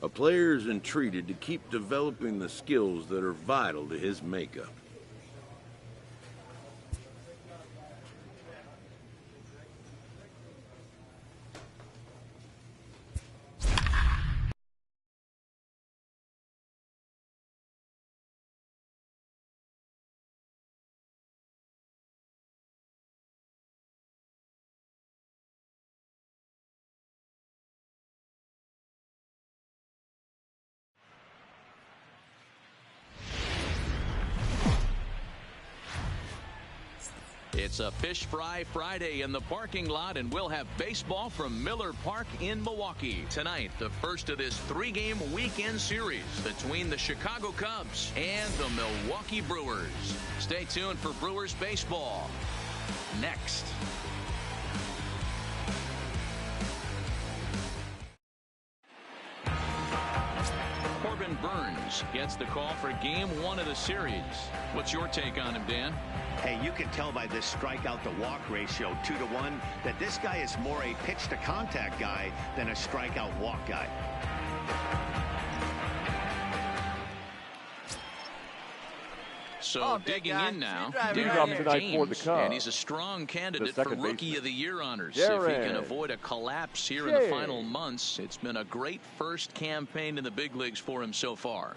A player is entreated to keep developing the skills that are vital to his makeup. It's a Fish Fry Friday in the parking lot, and we'll have baseball from Miller Park in Milwaukee. Tonight, the first of this three-game weekend series between the Chicago Cubs and the Milwaukee Brewers. Stay tuned for Brewers baseball next. Corbin Burns gets the call for game one of the series. What's your take on him, Dan? Hey, you can tell by this strikeout to walk ratio 2-to-1 that this guy is more a pitch to contact guy than a strikeout walk guy. So digging in now, James, and he's a strong candidate for Rookie of the Year honors. If he can avoid a collapse here in the final months, it's been a great first campaign in the big leagues for him so far.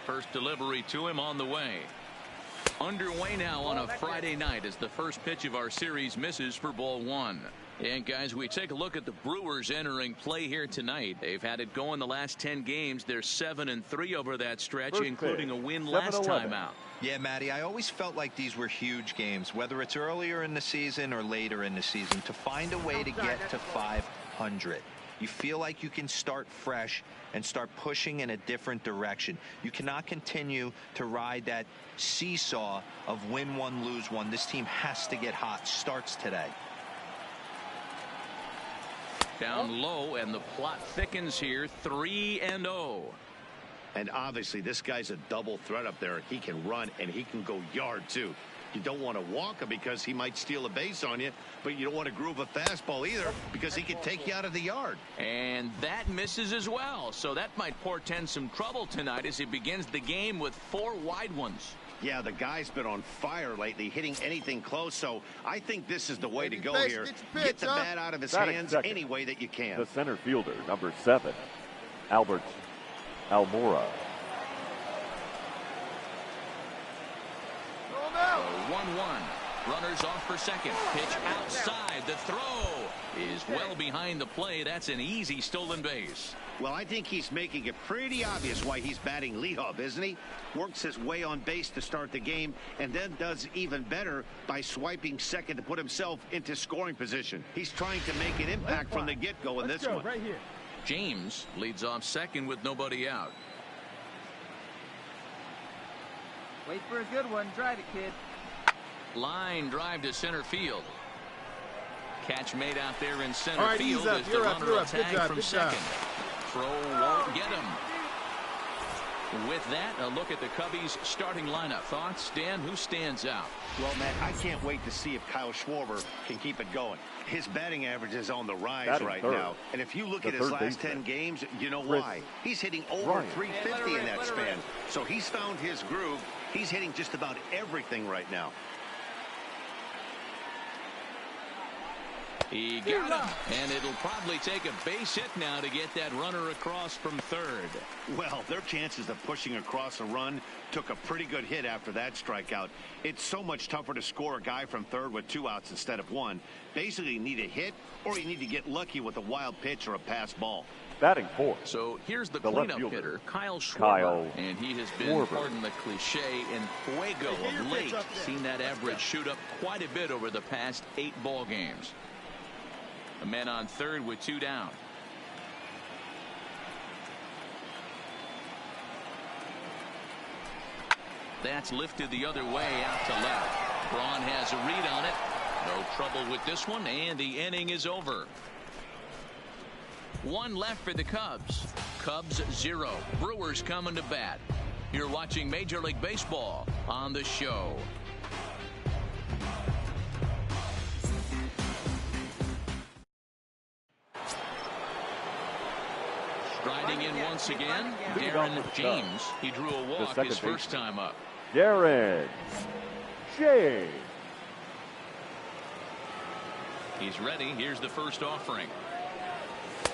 First delivery to him on the way. Underway now on a Friday night as the first pitch of our series misses for ball one. And guys, we take a look at the Brewers entering play here tonight. They've had it going the last 10 games. They're 7-3 over that stretch, including a win last time out. Yeah, Matty, I always felt like these were huge games, whether it's earlier in the season or later in the season, to find a way to get to 500. You feel like you can start fresh and start pushing in a different direction. You cannot continue to ride that seesaw of win one, lose one. This team has to get hot. Starts today. Down low, and the plot thickens here. 3-0. And obviously, this guy's a double threat up there. He can run, and he can go yard, too. You don't want to walk him because he might steal a base on you, but you don't want to groove a fastball either because he can take you out of the yard. And that misses as well, so that might portend some trouble tonight as he begins the game with 4 wide ones. Yeah, the guy's been on fire lately, hitting anything close, so I think this is the way to go here. Get the bat out of his hands any way that you can. The center fielder, number 7, Albert Almora. 1-1. Runners off for second. Pitch outside. The throw is well behind the play. That's an easy stolen base. Well, I think he's making it pretty obvious why he's batting leadoff, isn't he? Works his way on base to start the game and then does even better by swiping second to put himself into scoring position. He's trying to make an impact from the get-go in this one. Right here. James leads off second with nobody out. Wait for a good one. Drive it, kid. Line drive to center field. Catch made out there in center field as the runner will tag from second. Throw won't get him. With that, a look at the Cubbies starting lineup. Thoughts, Dan? Who stands out? Well, Matt, I can't wait to see if Kyle Schwarber can keep it going. His batting average is on the rise right now. And if you look at his last 10 games, you know why. He's hitting over 350 in that span. So he's found his groove. He's hitting just about everything right now. He got him, and it'll probably take a base hit now to get that runner across from third. Well, their chances of pushing across a run took a pretty good hit after that strikeout. It's so much tougher to score a guy from third with 2 outs instead of 1. Basically, you need a hit, or you need to get lucky with a wild pitch or a pass ball. Batting 4. So here's the cleanup hitter, Kyle Schwarber. And he has been, pardon the cliche, in fuego of late. Seen that average shoot up quite a bit over the past 8 ball games. A man on third with 2 down. That's lifted the other way out to left. Braun has a read on it. No trouble with this one, and the inning is over. 1 left for the Cubs. Cubs 0. Brewers coming to bat. You're watching Major League Baseball on the show. once again, Darren James. He drew a walk his first time up. Darren James. He's ready. Here's the first offering.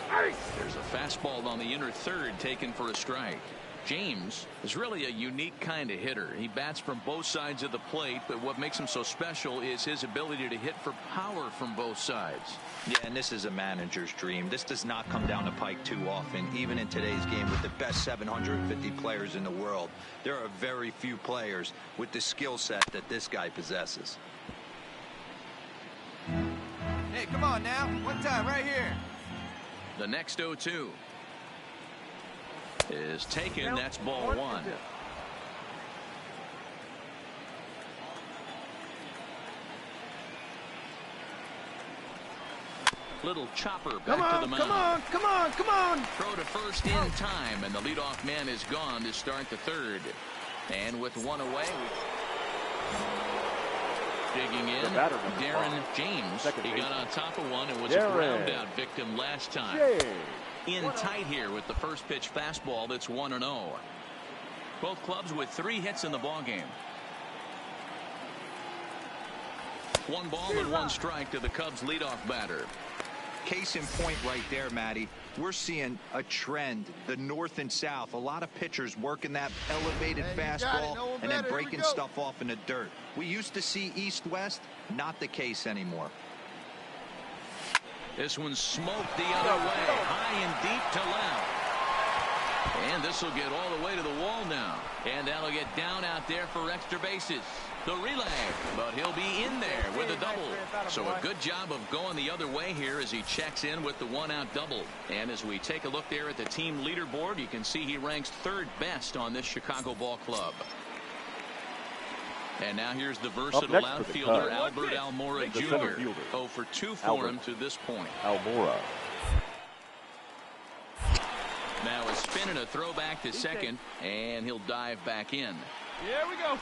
There's a fastball on the inner third taken for a strike. James is really a unique kind of hitter. He bats from both sides of the plate, but what makes him so special is his ability to hit for power from both sides. Yeah, and this is a manager's dream. This does not come down the pike too often, even in today's game with the best 750 players in the world. There are very few players with the skill set that this guy possesses. Hey, come on now. One time right here. The next 0-2 is taken. That's ball one. Little chopper back to the mound. Come on. Throw to first in time, and the leadoff man is gone to start the third. And with one away, digging in, Darren James. He got on top of one and was a ground out victim last time. In tight here with the first pitch fastball. That's 1-0. Both clubs with 3 hits in the ballgame. 1 ball and 1 strike to the Cubs leadoff batter. Case in point right there, Matty. We're seeing a trend, the north and south. A lot of pitchers working that elevated fastball and then breaking stuff off in the dirt. We used to see east-west, not the case anymore. This one's smoked the other way, high and deep to left. And this will get all the way to the wall now. And that'll get down out there for extra bases. The relay, but he'll be in there with a double. So a good job of going the other way here as he checks in with the 1-out double. And as we take a look there at the team leaderboard, you can see he ranks 3rd best on this Chicago ball club. And now here's the versatile outfielder Albert Almora Jr. 0 for 2 for him to this point. Almora. Now a spin and a throw back to second, and he'll dive back in. Here we go.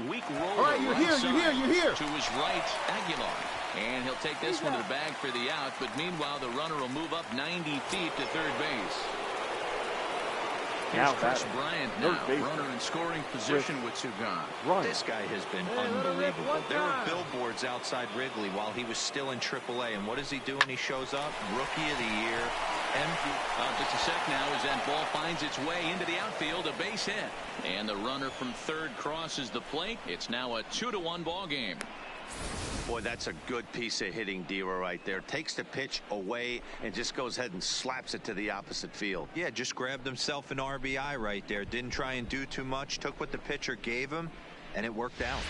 Weak roll. All right, you're here. To his right, Aguilar. And he'll take this one to the bag for the out, but meanwhile the runner will move up 90 feet to third base. Here's Chris Bryant now, runner in scoring position with 2 gone. This guy has been unbelievable. There were billboards outside Wrigley while he was still in AAA, and what does he do when he shows up? Rookie of the year. Just a sec now as that ball finds its way into the outfield, a base hit. And the runner from third crosses the plate. It's now a 2-1 ball game. Boy, that's a good piece of hitting, Dero, right there. Takes the pitch away and just goes ahead and slaps it to the opposite field. Yeah, just grabbed himself an RBI right there. Didn't try and do too much. Took what the pitcher gave him, and it worked out.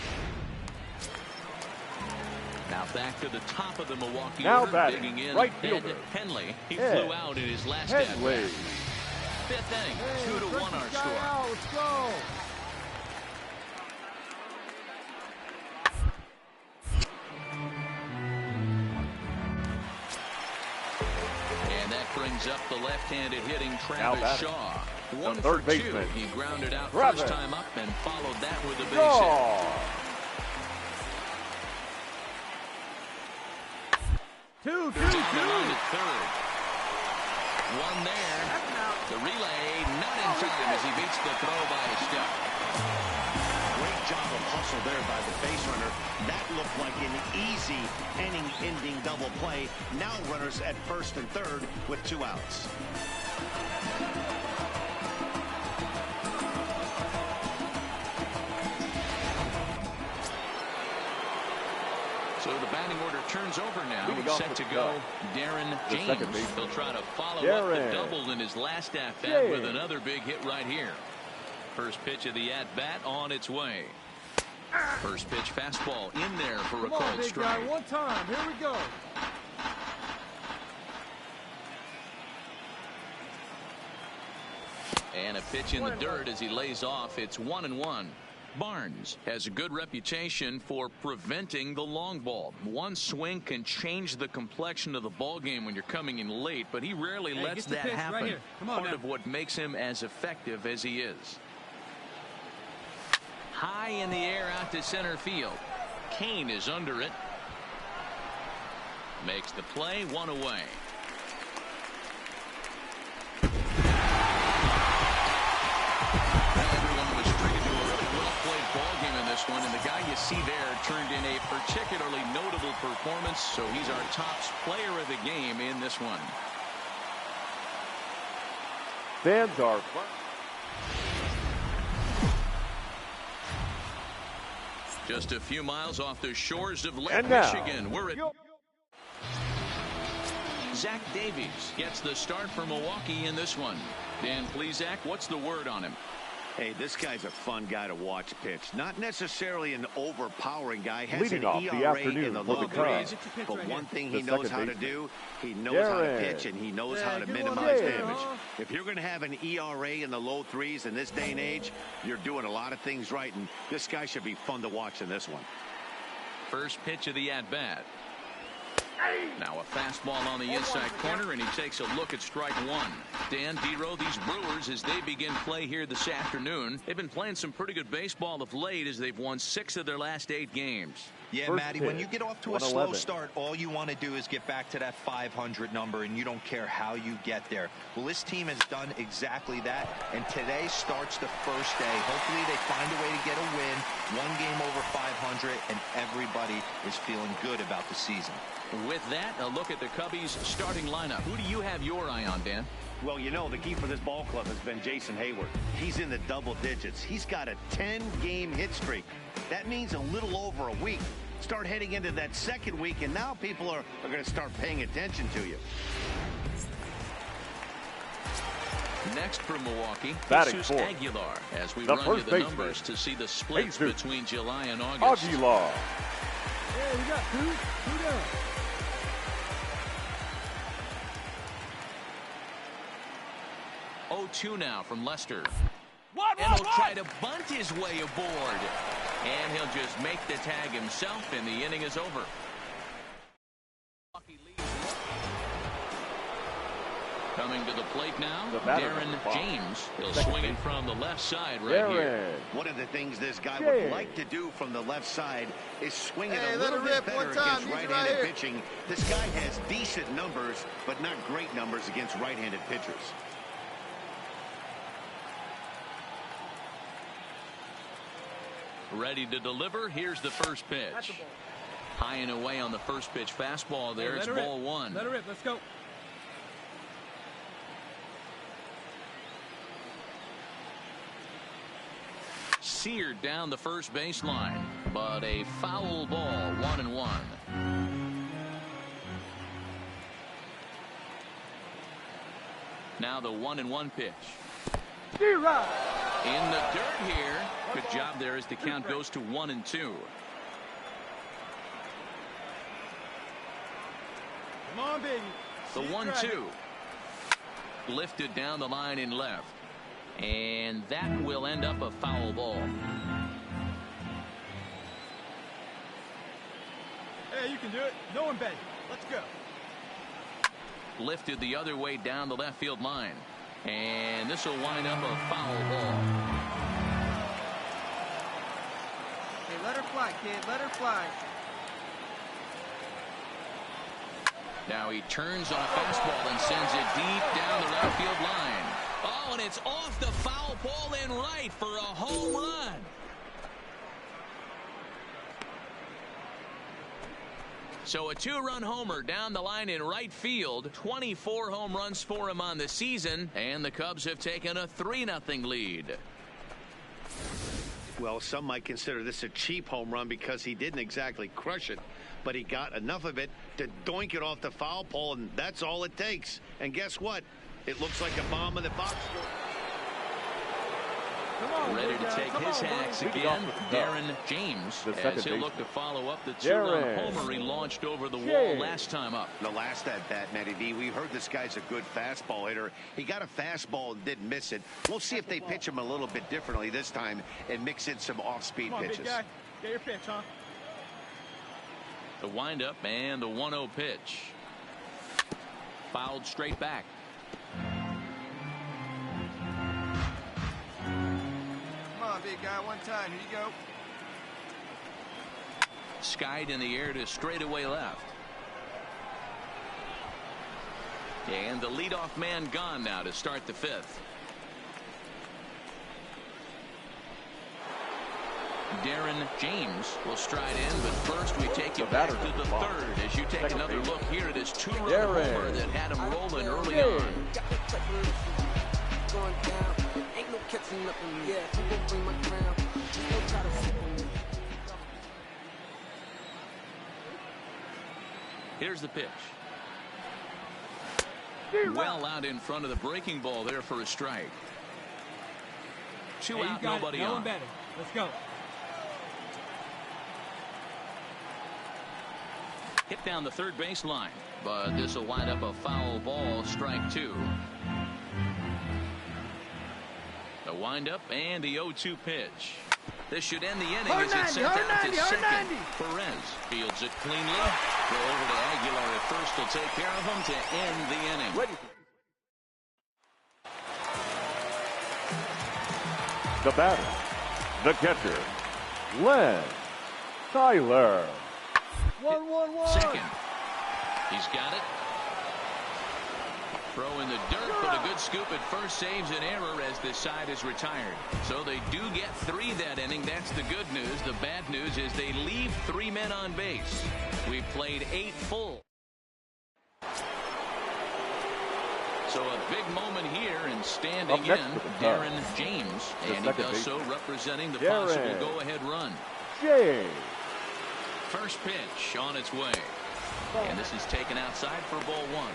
Now back to the top of the Milwaukee now order, digging in, right fielder Henley. He flew out in his last at-bat. 5th inning, 2-1 our score. Let's go. And that brings up the left-handed hitting Travis Shaw. 1 for 2. Baseman. He grounded out first time up and followed that with a base hit. 2-2-2. Third. One there. The relay not in time as he beats the throw by a step. Great job of hustle there by the base runner. That looked like an easy inning-ending double play. Now runners at first and third with 2 outs. So the batting order turns over now. He's set to go. Darren James. He'll try to follow up the double in his last at-bat with another big hit right here. First pitch of the at-bat on its way. First pitch fastball in there for a cold strike. Guy, one time. Here we go. And a pitch in the dirt as he lays off. It's 1-1. Barnes has a good reputation for preventing the long ball. One swing can change the complexion of the ball game when you're coming in late, but he rarely lets that happen. Part of what makes him as effective as he is. High in the air out to center field. Kane is under it. Makes the play, 1 away. Everyone was treated to a really well-played ball game in this one, and the guy you see there turned in a particularly notable performance, so he's our top player of the game in this one. Fans are just a few miles off the shores of Lake Michigan. We're at Zach Davies gets the start for Milwaukee in this one. Dan, please, Zach, what's the word on him? Hey, this guy's a fun guy to watch pitch. Not necessarily an overpowering guy. Has leading an off ERA the afternoon in the for low the Cubs. threes. But one thing he The knows second how to baseman. do, he knows how to pitch, and he knows how to minimize damage. If you're going to have an ERA in the low threes in this day and age, you're doing a lot of things right, and this guy should be fun to watch in this one. First pitch of the at-bat. Now a fastball on the inside corner, and he takes a look at strike one. Dan, D-Row, these Brewers, as they begin play here this afternoon, they've been playing some pretty good baseball of late as they've won 6 of their last 8 games. Yeah, First Matty, pitch, when you get off to a slow start, all you want to do is get back to that 500 number, and you don't care how you get there. Well, this team has done exactly that, and today starts the first day. Hopefully they find a way to get a win, 1 game over 500, and everybody is feeling good about the season. With that, a look at the Cubbies' starting lineup. Who do you have your eye on, Dan? Well, you know, the key for this ball club has been Jason Hayward. He's in the double digits. He's got a 10-game hit streak. That means a little over a week. Start heading into that second week, and now people are going to start paying attention to you. Next for Milwaukee, Batting Jesus fourth, Aguilar, as we the run you first the baseman, numbers to see the splits Jesus between July and August. Aguilar. Yeah, we got two down. Oh, 2 now from Lester. And he'll try to bunt his way aboard. And he'll just make the tag himself, and the inning is over. Coming to the plate now, Darren James. He'll swing it from the left side right here. One of the things this guy would like to do from the left side is swing it a little bit better against right-handed pitching. This guy has decent numbers, but not great numbers against right-handed pitchers. Ready to deliver. Here's the first pitch. High and away on the first pitch fastball there. It's ball 1. Let her rip. Let's go. Seared down the first baseline, but a foul ball, 1-1. Now the 1-1 pitch. In the dirt here. Good job there as the count goes to 1-2. Come on, baby. The 1-2. Lifted down the line in left. And that will end up a foul ball. Hey, you can do it. No one bet. Let's go. Lifted the other way down the left field line. And this will wind up a foul ball. Hey, let her fly, kid. Let her fly. Now he turns on a fastball and sends it deep down the right field line. Oh, and it's off the foul pole in right for a home run. So a 2-run homer down the line in right field. 24 home runs for him on the season, and the Cubs have taken a 3-0 lead. Well, some might consider this a cheap home run because he didn't exactly crush it, but he got enough of it to doink it off the foul pole, and that's all it takes. And guess what? It looks like a bomb in the box. Ready to take his hacks again, Darren James, as he'll look to follow up the 2-run homer he launched over the wall last time up. The last at-bat, Matty D, we heard this guy's a good fastball hitter. He got a fastball and didn't miss it. We'll see if they pitch him a little bit differently this time and mix in some off-speed pitches. Big guy. Get your pitch, huh? The windup and the 1-0 pitch. Fouled straight back. Big guy, one time. Here you go. Skied in the air to straightaway left. And the leadoff man gone now to start the fifth. Darren James will stride in, but first we take you back to the third as you take another look here at his two-run homer that had him rolling early on. Here's the pitch. Well out in front of the breaking ball there for a strike. Two out, nobody on. Better. Let's go. Hit down the third baseline, but this will wind up a foul ball, strike two. The windup and the 0-2 pitch. This should end the inning as it's sent out to second. Perez fields it cleanly. Go over to Aguilar at first will take care of him to end the inning. The batter, the catcher, Len Tyler. 1-1-1. Second. He's got it. Throw in the dirt, but a good scoop at first saves an error as this side is retired. So they do get 3 that inning. That's the good news. The bad news is they leave 3 men on base. We've played 8 full. So a big moment here, and standing in, Darren James. And he does so representing the possible go-ahead run. James. First pitch on its way. And this is taken outside for ball 1.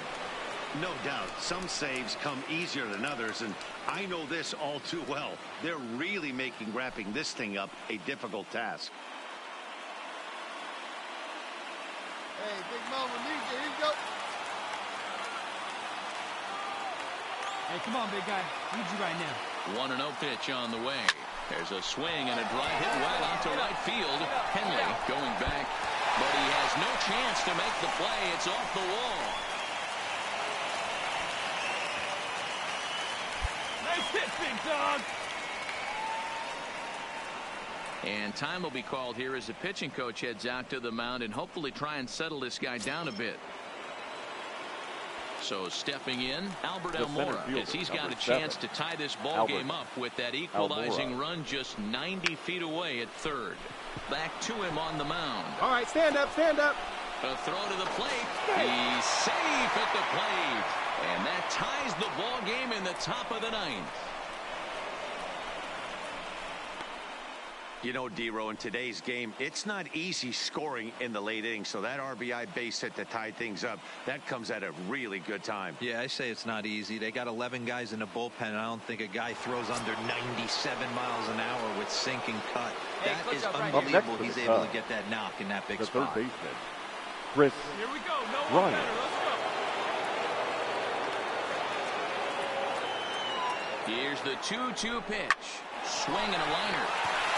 No doubt, some saves come easier than others, and I know this all too well. They're really making wrapping this thing up a difficult task. Hey, big mama needs you. Here you go. Hey, come on, big guy. Need you right now. 1-0 pitch on the way. There's a swing and a drive hit well out to right field. Henley going back, but he has no chance to make the play. It's off the wall. Nice hit, big dog. And time will be called here as the pitching coach heads out to the mound and hopefully try and settle this guy down a bit. So stepping in, Albert Almora, as he's got a chance to tie this ball game up with that equalizing run just 90 feet away at third. Back to him on the mound. All right, stand up, stand up. A throw to the plate. He's safe at the plate. And that ties the ball game in the top of the 9th. You know, D-Row, in today's game, it's not easy scoring in the late innings, so that RBI base hit to tie things up, that comes at a really good time. Yeah, I say it's not easy. They got 11 guys in the bullpen, and I don't think a guy throws under 97 miles an hour with sinking cut. Hey, that is right unbelievable. He's able to get that knock in that big the spot. third baseman, Chris. Here we go. No one Ryan. better. Let's go. Here's the 2-2 pitch. Swing and a liner.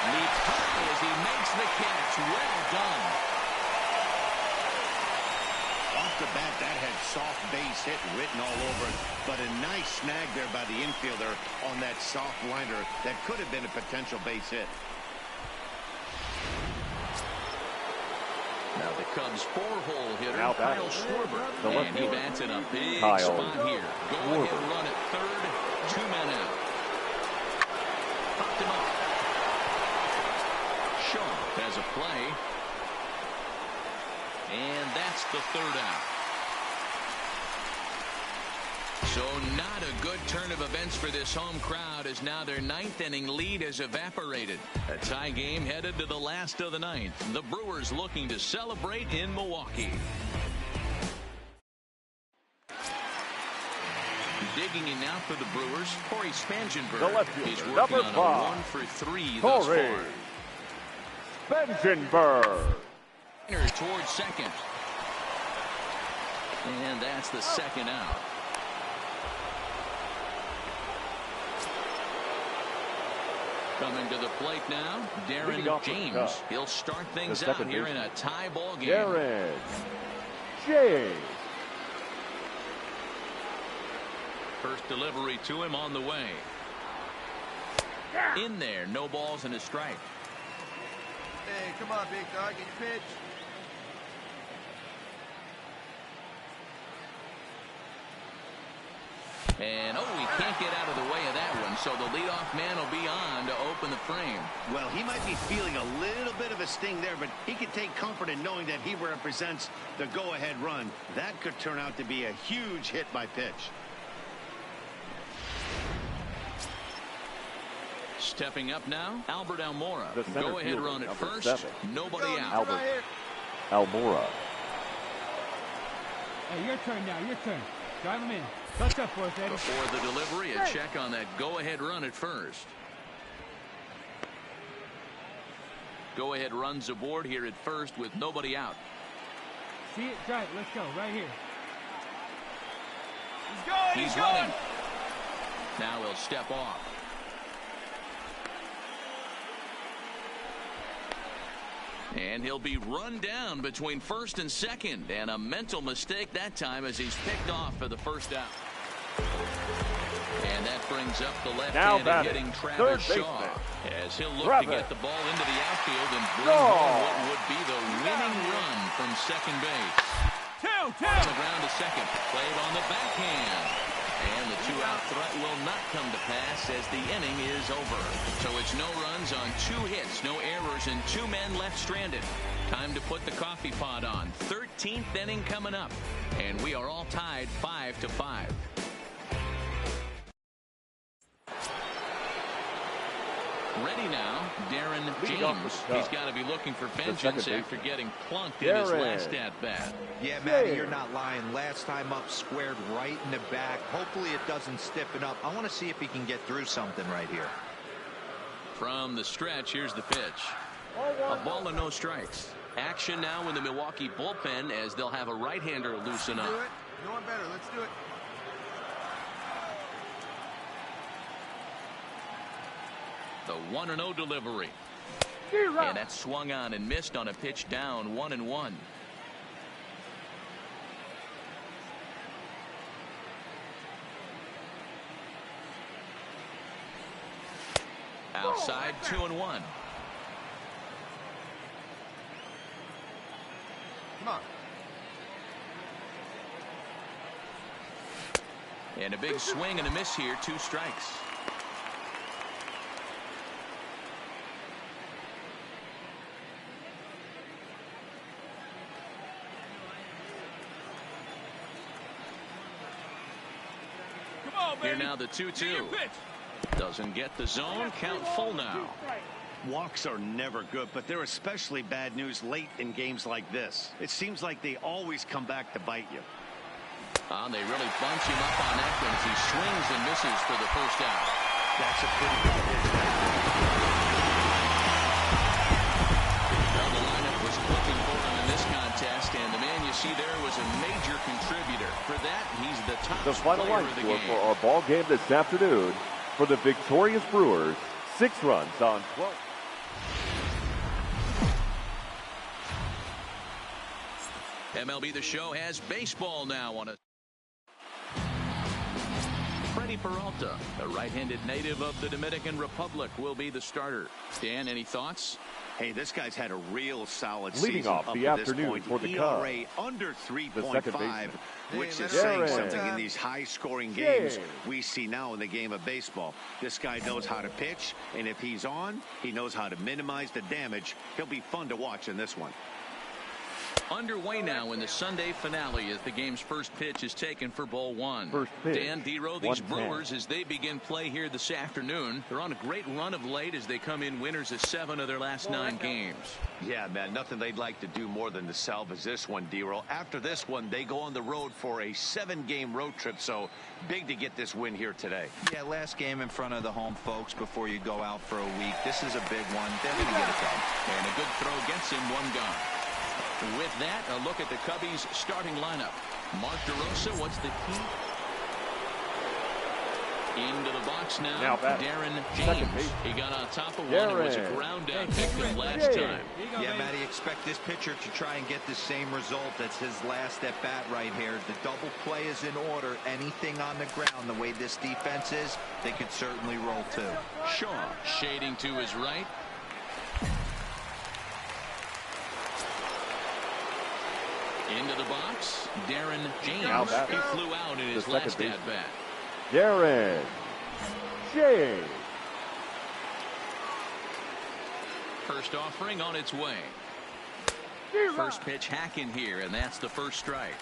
Leaps high as he makes the catch. Well done. Off the bat, that had soft base hit written all over it, but a nice snag there by the infielder on that soft liner that could have been a potential base hit. Now the Cubs 4-hole hitter, Kyle Schwarber, and he bats in a big spot here. Go ahead run at third, 2 men out. Popped him up. Shaw has a play. And that's the 3rd out. So not a good turn of events for this home crowd as now their 9th inning lead has evaporated. A tie game headed to the last of the 9th. The Brewers looking to celebrate in Milwaukee. Digging in now for the Brewers, Corey Spangenberg. He's working on a 1 for 3 thus far. Spangenberg. Towards second. And that's the 2nd out. Coming to the plate now, Darren James. He'll start things out here in a tie ball game. Darren James. First delivery to him on the way. In there, no balls and a strike. Hey, come on, big dog. Get your pitch. And, oh, he can't get out of the way of that one, so the leadoff man will be on to open the frame. Well, he might be feeling a little bit of a sting there, but he can take comfort in knowing that he represents the go-ahead run. That could turn out to be a huge hit by pitch. Stepping up now, Albert Almora. Go-ahead run at first. 7. Nobody out. Albert Almora. Hey, your turn now. Your turn. Drive him in. Touch up for us, Eddie. Before the delivery, a check on that go-ahead run at first. Go-ahead runs aboard here at first with nobody out. See it? Drive it. Let's go. Right here. He's running. Now he'll step off. And he'll be run down between first and second. And a mental mistake that time as he's picked off for the first out. And that brings up the left-handed hitting Travis Shaw as he'll look to get the ball into the outfield and bring home what would be the winning run from second base. On the ground to second. Played on the backhand. And the two-out threat will not come to pass as the inning is over. So it's no runs on 2 hits, no errors, and 2 men left stranded. Time to put the coffee pot on. 13th inning coming up. And we are all tied 5-5. Ready now, Darren James. He's got to be looking for vengeance after getting plunked in his last at-bat. Yeah, Matty, you're not lying. Last time up, squared right in the back. Hopefully it doesn't stiffen up. I want to see if he can get through something right here. From the stretch, here's the pitch. A ball and no strikes. Action now in the Milwaukee bullpen as they'll have a right-hander loosen up. Do it. No one better. Let's do it. The 1-0 delivery. And that swung on and missed on a pitch down 1-1. Outside 2-1. Come on. And a big swing and a miss here. 2 strikes. Here now the 2-2. Doesn't get the zone. Count full now. Walks are never good, but they're especially bad news late in games like this. It seems like they always come back to bite you. They really bunch him up on that one as he swings and misses for the first out. That's a pretty good hit. Well, the lineup was looking for him in this contest, and the man you see there was a major contributor. For that, he's the top final player line of the score game. for our ball game this afternoon for the victorious Brewers. 6 runs on 12. MLB The Show has baseball now on it. Freddie Peralta, a right-handed native of the Dominican Republic, will be the starter. Dan, any thoughts? Hey, this guy's had a real solid Leading season off up the to this afternoon point. for the ERA Cubs. under 3.5, which is Hey, saying something in these high-scoring games we see now in the game of baseball. This guy knows how to pitch, and if he's on, he knows how to minimize the damage. He'll be fun to watch in this one. Underway now in the Sunday finale as the game's first pitch is taken for ball 1. First pitch, Dan Dero, these 1-10. Brewers, as they begin play here this afternoon, they're on a great run of late as they come in winners of 7 of their last 9 games. Yeah, man, nothing they'd like to do more than to salvage this one, Dero. After this one, they go on the road for a 7-game road trip, so big to get this win here today. Yeah, last game in front of the home folks before you go out for a week. This is a big one. They're going to get it done. And a good throw gets him 1 gone. With that, a look at the Cubbies' starting lineup. Mark DeRosa, what's the key? Into the box now Darren James. He got on top of one. It was a ground out pick from last time. Yeah, Matty, expect this pitcher to try and get the same result. That's his last at bat right here. The double play is in order. Anything on the ground, the way this defense is, they could certainly roll too. Shaw shading to his right. Into the box, Darren James. He flew out in his last at-bat. Darren James. First offering on its way. First pitch hacking here, and that's the first strike.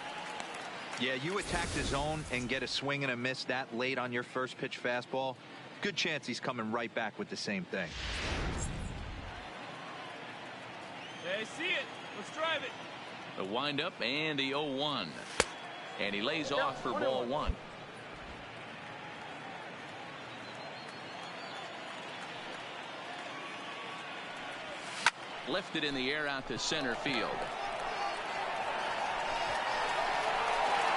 Yeah, you attack the zone and get a swing and a miss that late on your first pitch fastball. Good chance he's coming right back with the same thing. Yeah, I see it. Let's drive it. The windup and the 0-1. And he lays off for ball one. Lifted in the air out to center field.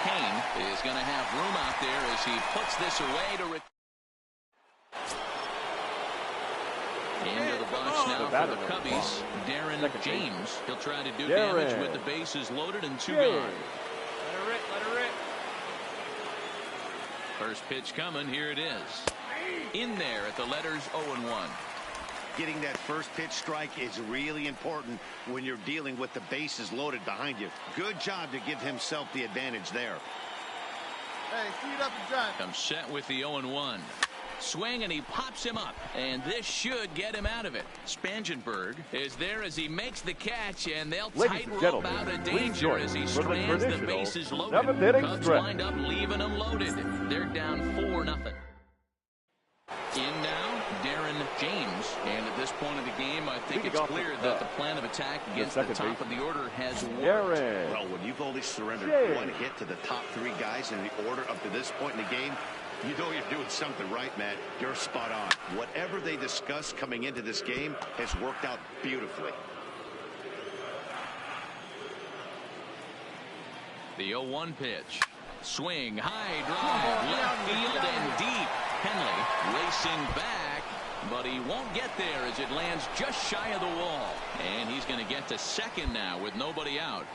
Kane is going to have room out there as he puts this away to into the box now for the Cubbies. Darren James. He'll try to do damage with the bases loaded and 2 gone. Let her rip, let her rip. First pitch coming. Here it is. In there at the letters 0-1. Getting that first pitch strike is really important when you're dealing with the bases loaded behind you. Good job to give himself the advantage there. Hey, speed up and drive. Comes set with the 0-1. Swing, and he pops him up, and this should get him out of it. Spangenberg is there as he makes the catch, and they'll tightrope out of danger as he strands the bases loaded. Cubs wind up leaving them loaded. They're down 4-0. In now, Darren James, and at this point of the game, I think it's clear that the plan of attack against the top of the order has worked. Well, when you've only surrendered one hit to the top 3 guys in the order up to this point in the game, you know you're doing something right, Matt. You're spot on. Whatever they discussed coming into this game has worked out beautifully. The 0-1 pitch. Swing, high drive, left field and deep. Henley racing back, but he won't get there as it lands just shy of the wall. And he's going to get to second now with nobody out.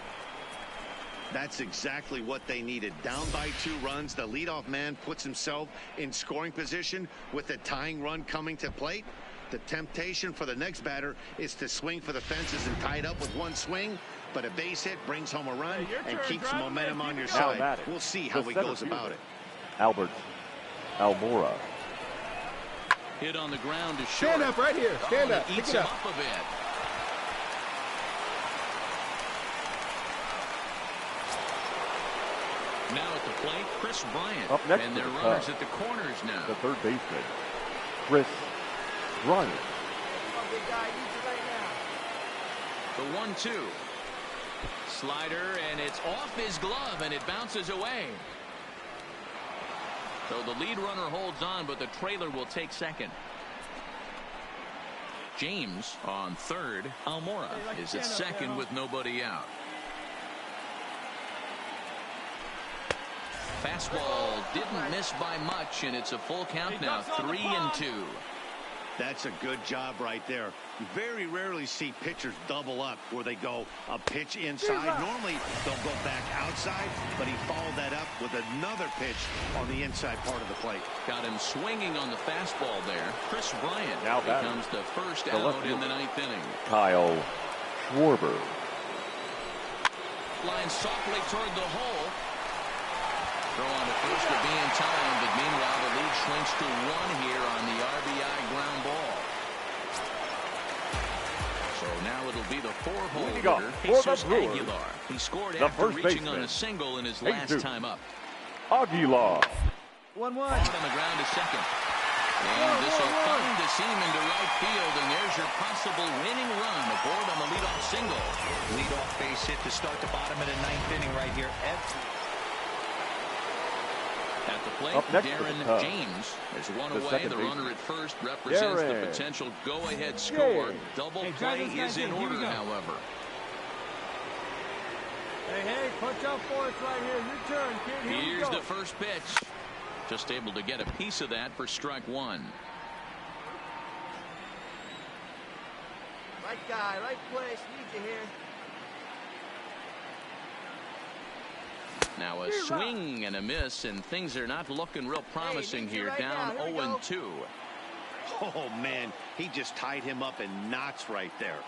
That's exactly what they needed. Down by 2 runs, the leadoff man puts himself in scoring position with the tying run coming to plate. The temptation for the next batter is to swing for the fences and tie it up with 1 swing, but a base hit brings home a run and keeps momentum on your side. We'll see how he goes about it. Albert Almora. Hit on the ground to short. Stand up right here. Stand up. Eats him up a bit. Now at the plate, Chris Bryant. Up next and their runners at the corners now. The third baseman, Chris Bryant. The 1-2. Slider, and it's off his glove, and it bounces away. So the lead runner holds on, but the trailer will take second. James on third. Almora is at second with nobody out. Fastball didn't miss by much, and it's a full count now, 3-2. That's a good job right there. You very rarely see pitchers double up where they go a pitch inside. Normally they'll go back outside, but he followed that up with another pitch on the inside part of the plate. Got him swinging on the fastball there. Chris Bryant now becomes the first out in the 9th inning. Kyle Schwarber. Line softly toward the hole. Throw on the first to be in time, but meanwhile the lead shrinks to 1 here on the RBI ground ball. So now it'll be the 4-hole hitter, Jesus Aguilar. He scored after reaching on a single in his last time up. Aguilar. 1-1. On the ground to second. And this will find the seam into right field, and there's your possible winning run aboard on the leadoff single. Leadoff base hit to start the bottom of the 9th inning right here. At the plate, Darren James is 1 away. The runner at first represents the potential go-ahead score. Double play is in order, however. Hey, punch out for us right here. Your turn, kid. Here's the first pitch. Just able to get a piece of that for strike 1. Right guy, right place. Need you here. Now a swing and a miss, and things are not looking real promising here. Down 0-2. Oh, man. He just tied him up in knots right there.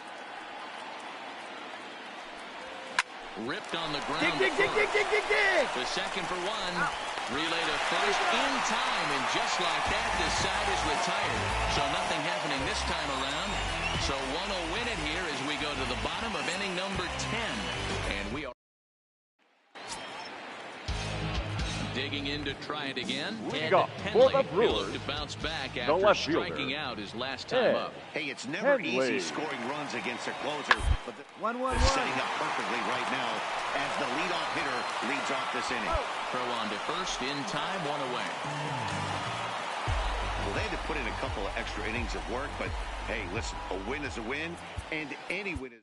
Ripped on the ground. Dig. The second for 1. Relay to first in time, and just like that, this side is retired. So nothing happening this time around. So one will win it here as we go to the bottom of inning number 10. And we are digging in to try it again. And Henley will look to bounce back after striking out his last time up. Hey, it's never easy scoring runs against a closer, but they're setting up perfectly right now as the leadoff hitter leads off this inning. Throw on to first in time, one away. Well, they had to put in a couple of extra innings of work, but hey, listen, a win is a win, and any win is.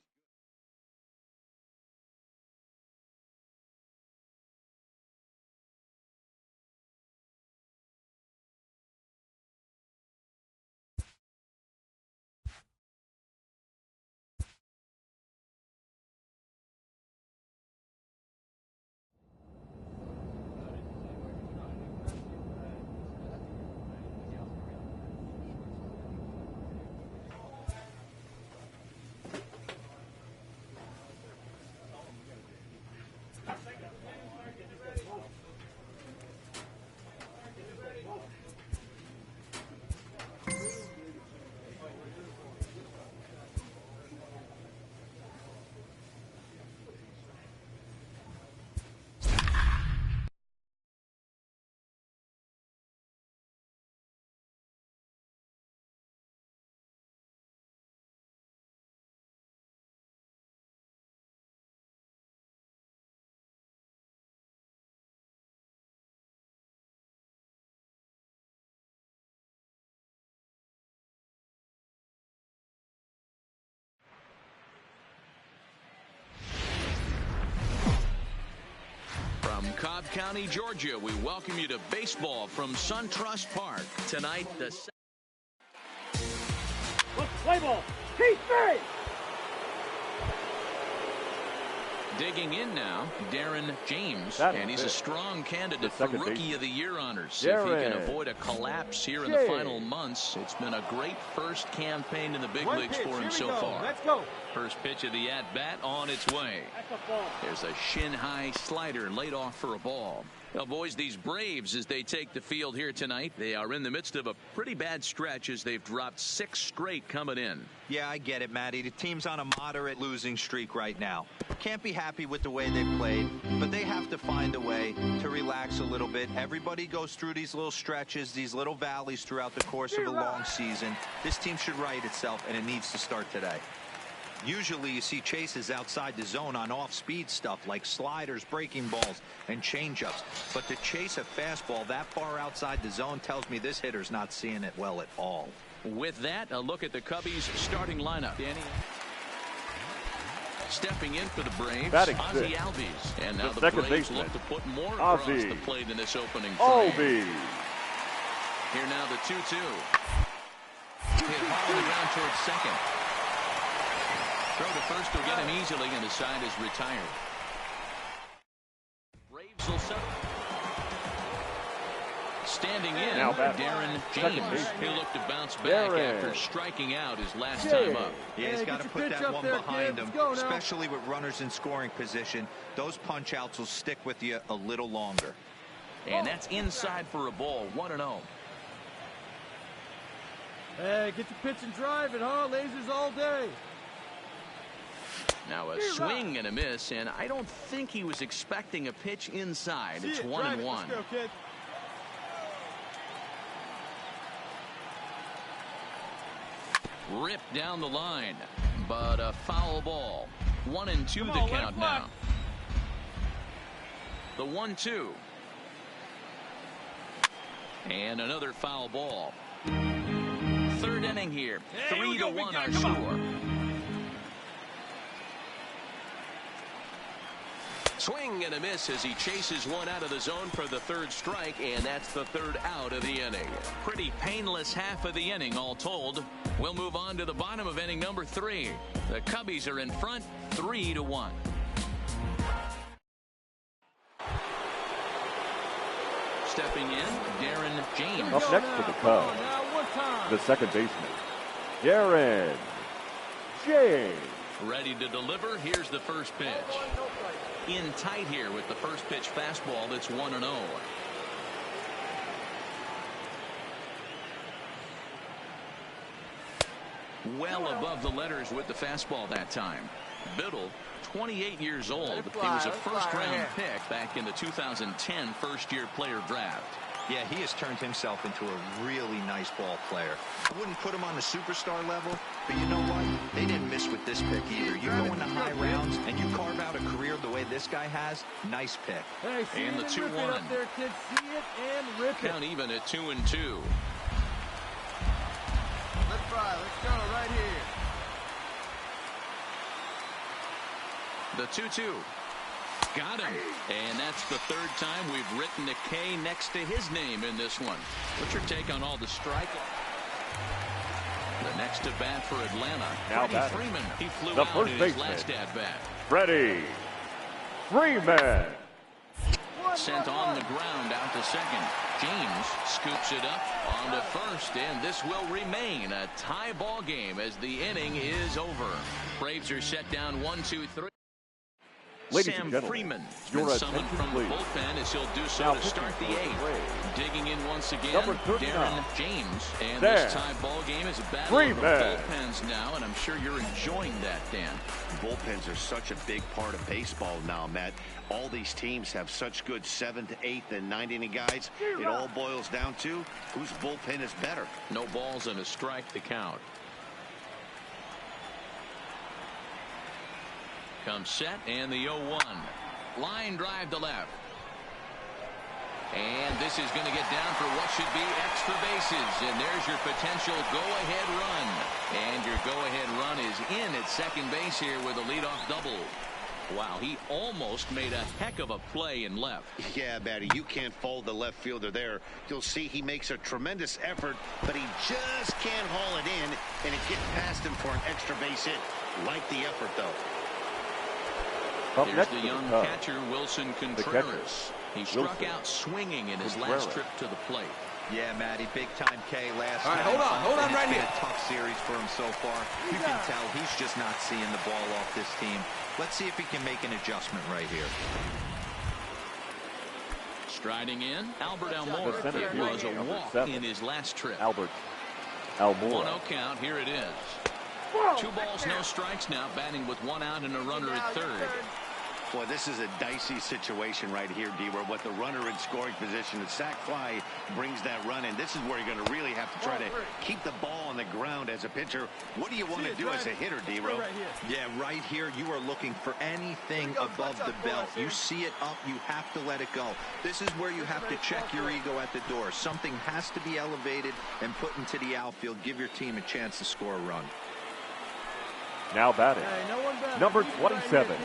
From Cobb County, Georgia, we welcome you to baseball from SunTrust Park. Tonight, the play ball. T3. digging in now, Darren James, and he's a strong candidate for Rookie of the Year honors. If he can avoid a collapse here in the final months, it's been a great first campaign in the big leagues for him so far. Let's go. First pitch of the at-bat on its way. There's a shin-high slider laid off for a ball. Now, boys, these Braves, as they take the field here tonight, they are in the midst of a pretty bad stretch as they've dropped 6 straight coming in. Yeah, I get it, Matty. The team's on a moderate losing streak right now. Can't be happy with the way they've played, but they have to find a way to relax a little bit. Everybody goes through these little stretches, these little valleys throughout the course of a long season. This team should right itself, and it needs to start today. Usually you see chases outside the zone on off-speed stuff like sliders, breaking balls, and changeups. But to chase a fastball that far outside the zone tells me this hitter's not seeing it well at all. With that, a look at the Cubbies' starting lineup. Danny. Stepping in for the Braves, Ozzie Albies. And now the Braves look to put more across the plate in this opening frame. Here now the 2-2. Hit hard on the ground towards second. Throw to first will get him easily, and the side is retired. Braves will settle. Standing in, Darren James. He'll look to bounce back after striking out his last time up. Yeah, he's got to put that one behind him, especially with runners in scoring position. Those punch-outs will stick with you a little longer. And that's inside for a ball, 1-0. Hey, get your pitch and drive it, huh? Lasers all day. Now a swing and a miss, and I don't think he was expecting a pitch inside. It's 1-1. Let's go, kid. Ripped down the line, but a foul ball. 1-2 the count now. The 1-2. And another foul ball. Third inning here. 3-1 our score. Swing and a miss as he chases one out of the zone for the third strike, and that's the third out of the inning. Pretty painless half of the inning, all told. We'll move on to the bottom of inning number 3. The Cubbies are in front, 3-1. Stepping in, Darren James. Up next for the Cubs, the second baseman, Darren James. Ready to deliver. Here's the first pitch. In tight here with the first pitch fastball that's 1-0. Well above the letters with the fastball that time. Biddle, 28 years old. He was a first-round pick back in the 2010 first-year player draft. Yeah, he has turned himself into a really nice ball player. I wouldn't put him on the superstar level, but you know what? They didn't miss with this pick either. You go into high rounds and you carve out a career the way this guy has. Nice pick. Hey, see and the 2-1. up there, kids. See it and rip it. Count even at 2-2. Let's fly. Let's go right here. The 2-2. Got him. And that's the third time we've written a K next to his name in this one. What's your take on all the striking? The next to bat for Atlanta, Freddie Freeman. He flew out in his last at-bat. Freddie Freeman. Sent on the ground out to second. James scoops it up onto first, and this will remain a tie ball game as the inning is over. Braves are set down 1-2-3. Ladies Sam and gentlemen, Freeman your been summoned from the please. bullpen as he'll do so Now to start the eighth. Digging in once again, Number 39. Darren James. And Dan this tie ball game is a battle of the Freeman. bullpens now, and I'm sure you're enjoying that, Dan. Bullpens are such a big part of baseball now, Matt. All these teams have such good 7th, 8th, and 9th inning guys. It all boils down to whose bullpen is better. No balls and a strike to count. Comes set and the 0-1. Line drive to left. And this is going to get down for what should be extra bases. And there's your potential go-ahead run. And your go-ahead run is in at second base here with a leadoff double. Wow, he almost made a heck of a play in left. Yeah, Matty, you can't fault the left fielder there. You'll see he makes a tremendous effort, but he just can't haul it in, and it gets past him for an extra base hit. Like the effort, though. Here's the young catcher, Wilson Contreras. He struck out swinging in his last trip to the plate. Yeah, Matty, big-time K last time. All right, hold on right here. It's been a tough series for him so far. You can tell he's just not seeing the ball off this team. Let's see if he can make an adjustment right here. Striding in, Albert Almora. It was a walk in his last trip. Almora. 1-0 count. Here it is. 2 balls, no strikes now, batting with 1 out and a runner at third. Boy, this is a dicey situation right here, D-Where with the runner in scoring position. The sac fly brings that run in. This is where you're going to really have to try to keep the ball on the ground as a pitcher. What do you want to do as a hitter, D-Ro? Yeah, right here, you are looking for anything above the belt. You see it up, you have to let it go. This is where you have to check your ego at the door. Something has to be elevated and put into the outfield. Give your team a chance to score a run. Now batting, number 27.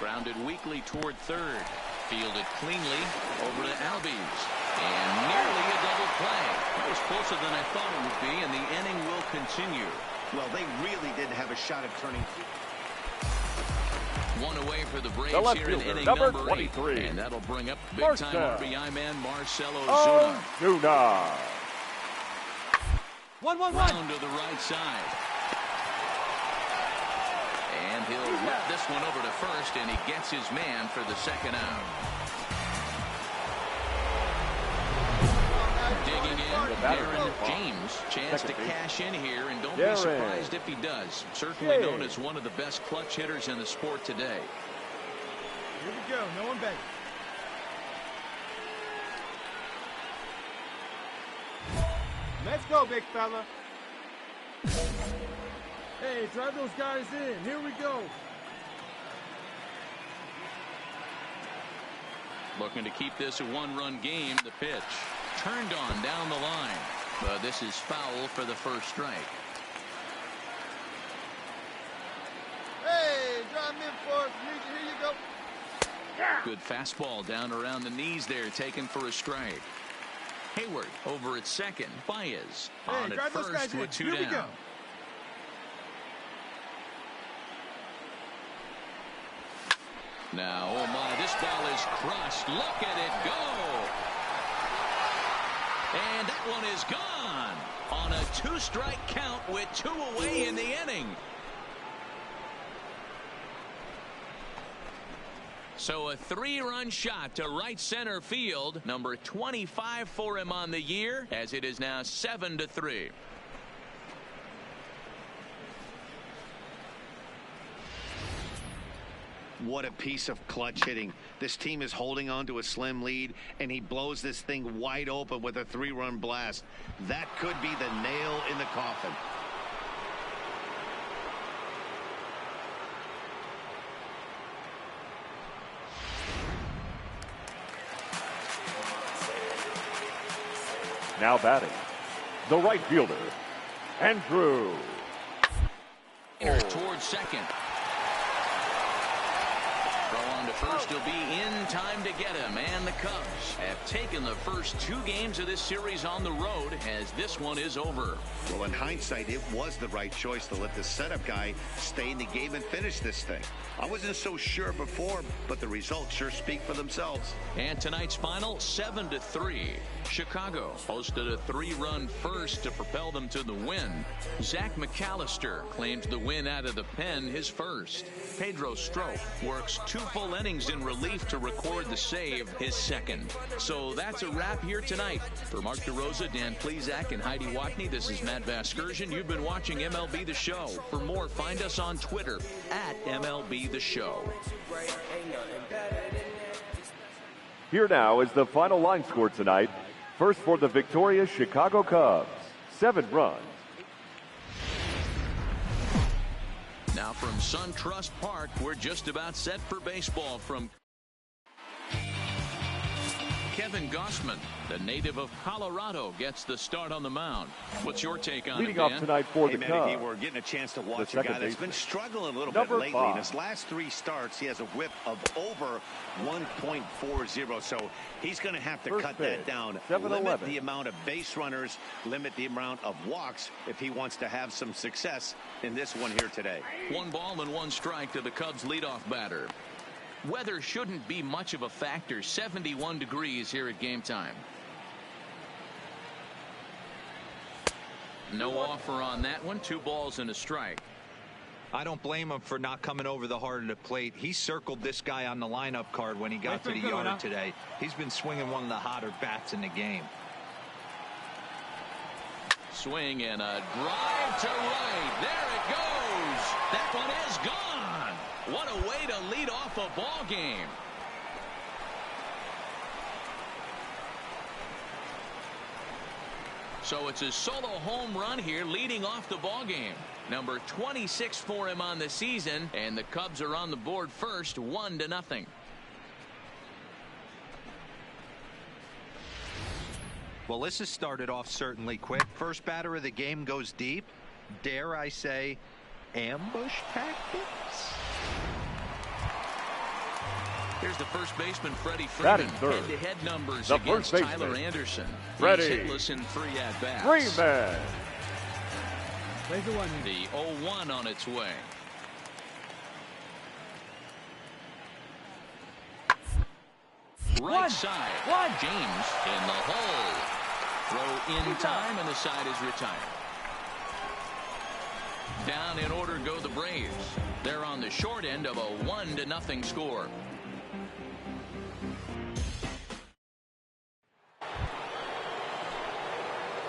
Grounded weakly toward third. Fielded cleanly over to Albies. And nearly a double play. That was closer than I thought it would be, and the inning will continue. Well, they really didn't have a shot at turning. 1 away for the Braves here in inning number 23. 8. And that'll bring up big-time RBI man Marcelo Zuna. 1-1-1. Round to the right side. And he'll whip this one over to first, and he gets his man for the second out. Digging in, Darren James. Chance to cash in here, and don't be surprised if he does. Certainly known as one of the best clutch hitters in the sport today. Here we go. No one better. Let's go, big fella. Hey, drive those guys in. Here we go. Looking to keep this a 1-run game. The pitch turned on down the line. But this is foul for the first strike. Hey, drive him in for us. Here you go. Good fastball down around the knees there, taken for a strike. Hayward over at second. Baez on at first with 2 down. Now, oh my, this ball is crushed. Look at it go. And that one is gone on a 2-strike count with 2 away in the inning. So a 3-run shot to right center field. Number 25 for him on the year, as it is now 7-3. What a piece of clutch hitting. This team is holding on to a slim lead, and he blows this thing wide open with a 3-run blast. That could be the nail in the coffin. Now batting, the right fielder, Andrew. Towards second. Throw on to first. He'll be in time to get him. And the Cubs have taken the first 2 games of this series on the road, as this one is over. Well, in hindsight, it was the right choice to let the setup guy stay in the game and finish this thing. I wasn't so sure before, but the results sure speak for themselves. And tonight's final, 7-3. Chicago posted a 3-run first to propel them to the win. Zach McAllister claims the win out of the pen, his first. Pedro Strop works 2 full innings in relief to record the save, his second. So that's a wrap here tonight. For Mark DeRosa, Dan Plesac, and Heidi Watney, this is Matt Vasgersian. You've been watching MLB The Show. For more, find us on Twitter at MLB The Show. Here now is the final line score tonight. First for the victorious Chicago Cubs, 7 runs. Now from SunTrust Park, we're just about set for baseball from Kevin Gausman, the native of Colorado, gets the start on the mound. What's your take on Leading it, off Dan? tonight for the Cubs, we're getting a chance to watch the a guy second that's been baseman, struggling a little number bit lately. 5. In his last 3 starts, he has a whip of over 1.40, so he's going to have to First cut pitch, that down. 7-11. Limit the amount of base runners, limit the amount of walks if he wants to have some success in this one here today. 1 ball and 1 strike to the Cubs leadoff batter. Weather shouldn't be much of a factor. 71 degrees here at game time. No offer on that one. 2 balls and a strike. I don't blame him for not coming over the heart of the plate. He circled this guy on the lineup card when he got to the yard today. He's been swinging one of the hotter bats in the game. Swing and a drive to right. There it goes. That one is gone. What a way to lead off a ball game. So it's a solo home run here, leading off the ball game. Number 26 for him on the season, and the Cubs are on the board first, 1-0. Well, this has started off certainly quick. First batter of the game goes deep. Dare I say, ambush tactics? Here's the first baseman, Freddie Freeman. Head-to-head numbers the against first Tyler baseman, Anderson. Freddie He's hitless in 3 at-bats. Freeman. The 0-1 on its way. Right side. James in the hole. Throw in time, and the side is retired. Down in order go the Braves. They're on the short end of a 1-0 score.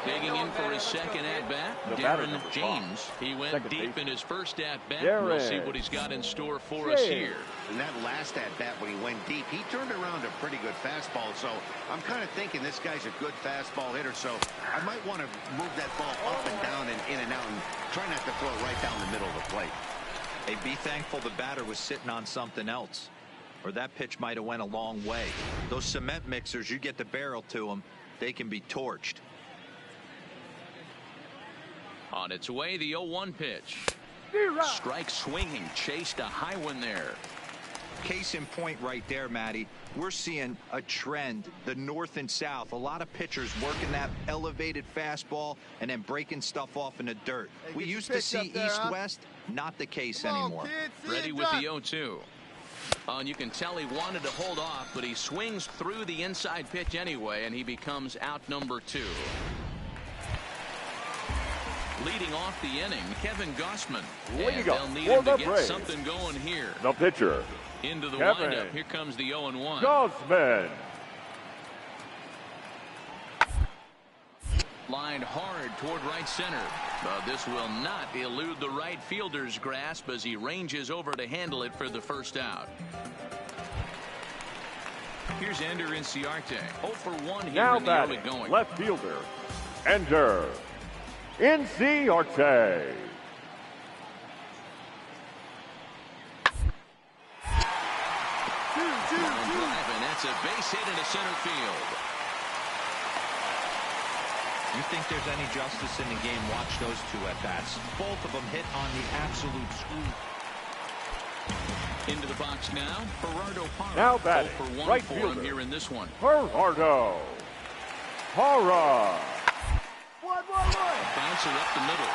Digging in for his second at-bat, Darren James. He went deep in his first at-bat. We'll see what he's got in store for us here. In that last at-bat when he went deep, he turned around a pretty good fastball. So I'm kind of thinking this guy's a good fastball hitter. So I might want to move that ball up and down and in and out and try not to throw it right down the middle of the plate. Hey, be thankful the batter was sitting on something else, or that pitch might have went a long way. Those cement mixers, you get the barrel to them, they can be torched. On its way, the 0-1 pitch. Strike swinging, chased a high one there. Case in point right there, Matty. We're seeing a trend, the north and south. A lot of pitchers working that elevated fastball and then breaking stuff off in the dirt. We used to see east-west, not the case anymore. Ready with the 0-2. And you can tell he wanted to hold off, but he swings through the inside pitch anyway, and he becomes out number 2. Leading off the inning, Kevin Gausman. And they'll need him to get something going here. The pitcher, into the Kevin windup. Here comes the 0-1. Gausman. Lined hard toward right center. But this will not elude the right fielder's grasp as he ranges over to handle it for the first out. Here's Ender Inciarte. 0 for 1 here now in the early going. Left fielder, Ender Inciarte. Drive, and that's a base hit into center field. You think there's any justice in the game? Watch those two at-bats. Both of them hit on the absolute screw. Into the box now, Gerardo Parra. Now batting, 0 for 1 right for fielder. him here in this one. Gerardo Parra. Bouncer up the middle.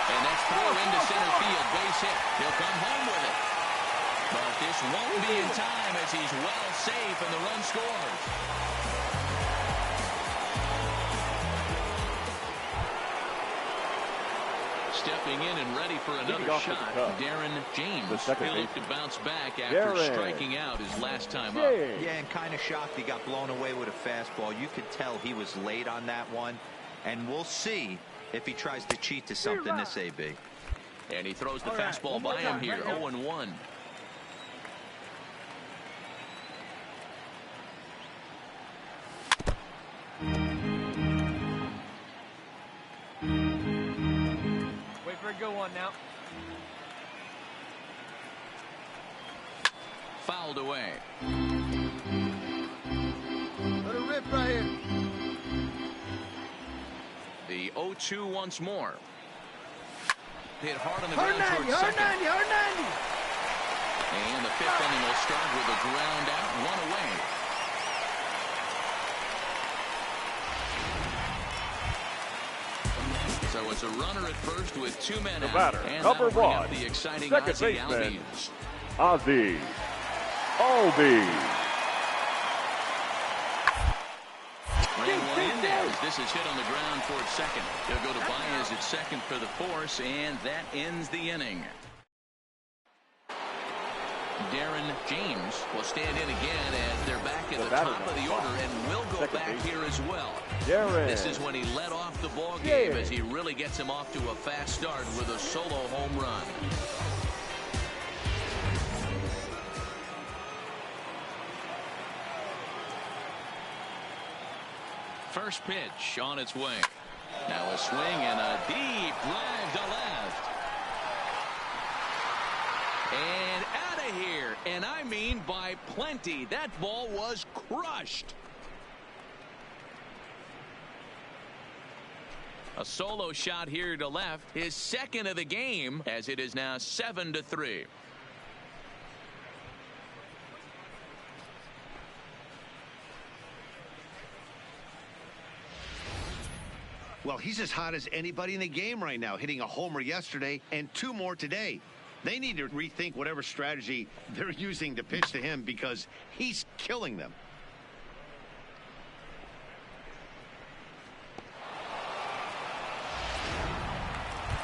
And that's thrown into center field. Base hit. He'll come home with it. But this won't be in time as he's well safe and the run scores. Stepping in and ready for another shot, Darren James. He'll look to bounce back after striking out his last time up. Yeah, and kind of shocked he got blown away with a fastball. You could tell he was late on that one. And we'll see if he tries to cheat to something this AB. And he throws the fastball by him here, 0-1. Wait for a go on now. Fouled away. Let it rip right here. The 0-2 once more. Hit hard on the Hard ground 90, towards hard second. 90, hard 90. And the fifth inning will start with a ground out, 1 away. So it's a runner at first with 2 men out. Batter, and number bring 1, up the exciting second Ozzie baseman, Albies. Ozzie Albies. This is hit on the ground towards second. He'll go to Baez at second for the force, and that ends the inning. Darren James will stand in again as they're back at the top of the order, and will go back here as well. This is when he led off the ball game as he really gets him off to a fast start with a solo home run. First pitch on its way. Now a swing and a deep drive to left. And out of here. And I mean by plenty. That ball was crushed. A solo shot here to left. His second of the game as it is now 7-3. Well, he's as hot as anybody in the game right now, hitting a homer yesterday and 2 more today. They need to rethink whatever strategy they're using to pitch to him because he's killing them.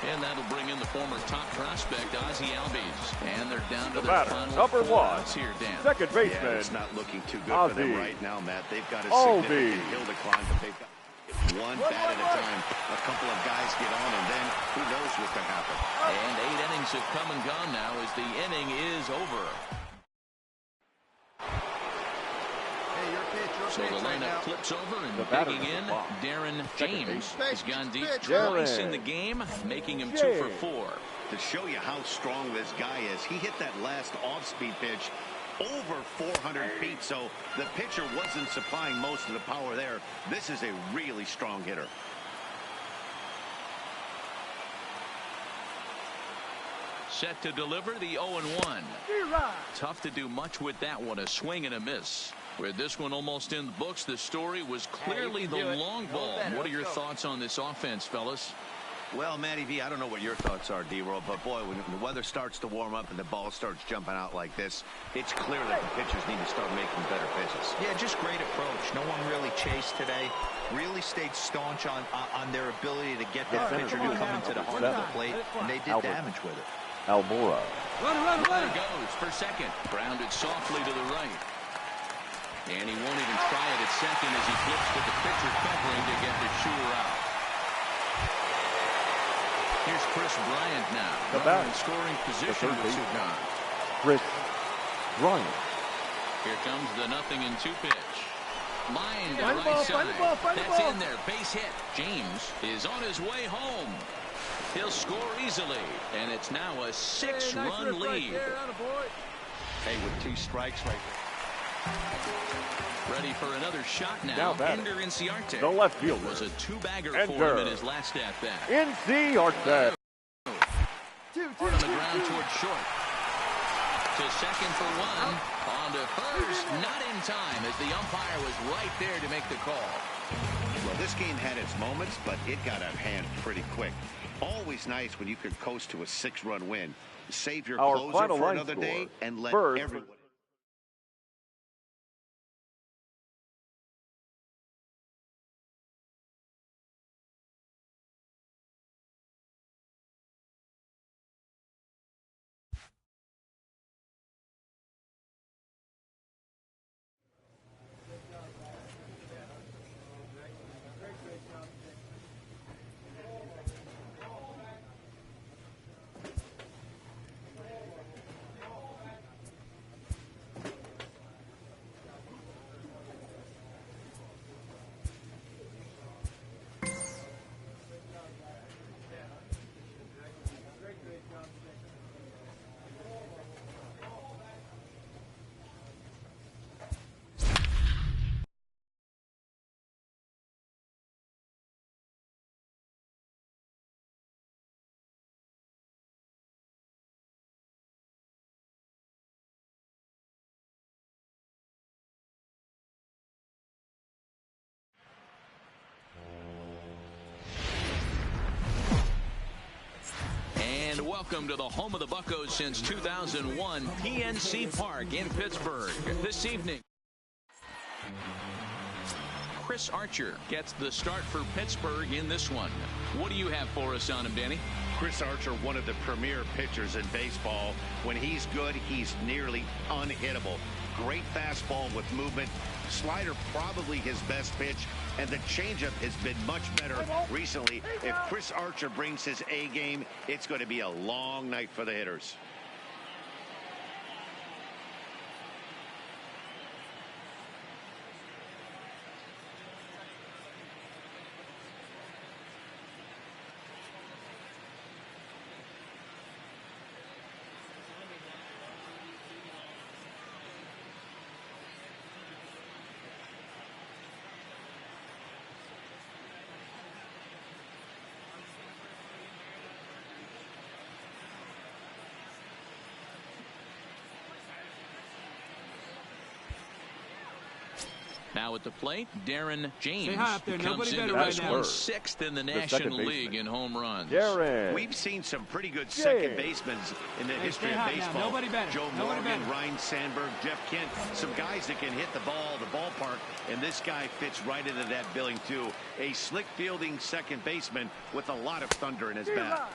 And that'll bring in the former top prospect, Ozzie Albies. And they're down to The their batter, final number 4 1, outs here, Dan. second baseman. Yeah, it's not looking too good Ozzie for them right now, Matt. They've got a Albies. significant hill to climb, but they've got one bat at a time. A couple of guys get on, and then who knows what could happen. And 8 innings have come and gone now as the inning is over. Hey, your pitch So the right now. lineup flips over and The batter digging in, is blocked. Darren James has gone deep Pitch. twice in the game, making him 2 for 4. To show you how strong this guy is, he hit that last off-speed pitch over 400 feet, so the pitcher wasn't supplying most of the power there. This is a really strong hitter. Set to deliver the 0-1. Tough to do much with that one, a swing and a miss. With this one almost in the books, the story was clearly the long ball. What are your thoughts on this offense, fellas? Well, Matty V, I don't know what your thoughts are, D-Roll, but boy, when the weather starts to warm up and the ball starts jumping out like this, it's clear that the pitchers need to start making better pitches. Yeah, just great approach. No one really chased today. Really stayed staunch on their ability to get that pitcher to come into the heart of the plate, and they did damage with it. Almora. Runner goes for second. Grounded softly to the right. And he won't even try it at second as he flips to the pitcher covering to get the sure out. Chris Bryant now. The bat. In scoring position with two gone. Chris Bryant. Here comes the 0-2 pitch. Line to Find the right ball, side. find the ball, find the That's ball. in there. Base hit. James is on his way home. He'll score easily, and it's now a 6-run lead. Hey, with 2 strikes right there. Ready for another shot now. Ender Inciarte. The left fielder. Was a 2-bagger for him in his last at bat. Inciarte. On the ground toward short. To second for 1. On to first. Not in time as the umpire was right there to make the call. Well, this game had its moments, but it got out of hand pretty quick. Always nice when you could coast to a 6-run win. Save your closer for another day and let everyone. Welcome to the home of the Buccos since 2001, PNC Park in Pittsburgh. This evening, Chris Archer gets the start for Pittsburgh in this one. What do you have for us on him, Danny? Chris Archer, one of the premier pitchers in baseball. When he's good, he's nearly unhittable. Great fastball with movement. Slider probably his best pitch, and the changeup has been much better recently. If Chris Archer brings his A game, it's going to be a long night for the hitters. Now at the plate, Darren James comes into this one 6th in the National League in home runs. We've seen some pretty good second basemen in the history of baseball. Joe Morgan, Ryan Sandberg, Jeff Kent, some guys that can hit the ballpark, and this guy fits right into that billing too. A slick fielding second baseman with a lot of thunder in his bat.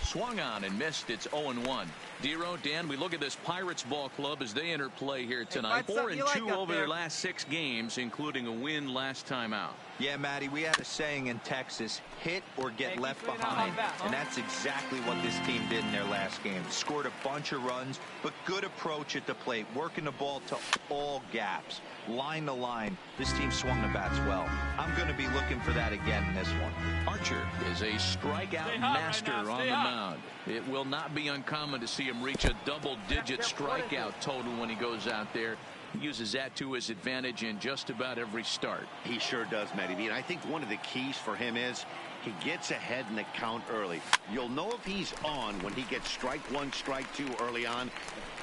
Swung on and missed. It's 0-1. Dero, Dan, we look at this Pirates ball club as they enter play here tonight. 4-2 over their last 6 games, including a win last time out. Yeah, Matty, we had a saying in Texas, hit or get left behind. And that's exactly what this team did in their last game. Scored a bunch of runs, but good approach at the plate, working the ball to all gaps. Line to line, this team swung the bats well. I'm going to be looking for that again in this one. Archer is a strikeout master on the mound. It will not be uncommon to see him reach a double-digit strikeout total when he goes out there. He uses that to his advantage in just about every start. He sure does, Matty. And I think one of the keys for him is he gets ahead in the count early. You'll know if he's on when he gets strike 1, strike 2 early on.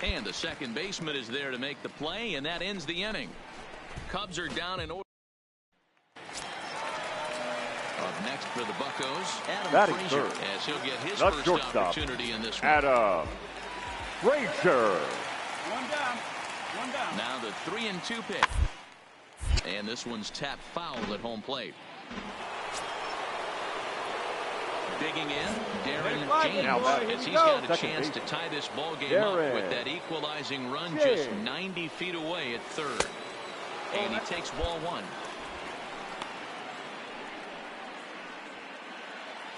And the second baseman is there to make the play, and that ends the inning. Cubs are down in order. Up next for the Buccos, Adam Frazier, as he'll get his first opportunity in this one. Adam Frazier. One down. Now the 3-2 pitch. And this one's tapped foul at home plate. Digging in, Darren James, as he's got a chance to tie this ball game up with that equalizing run just 90 feet away at third. And he takes ball 1.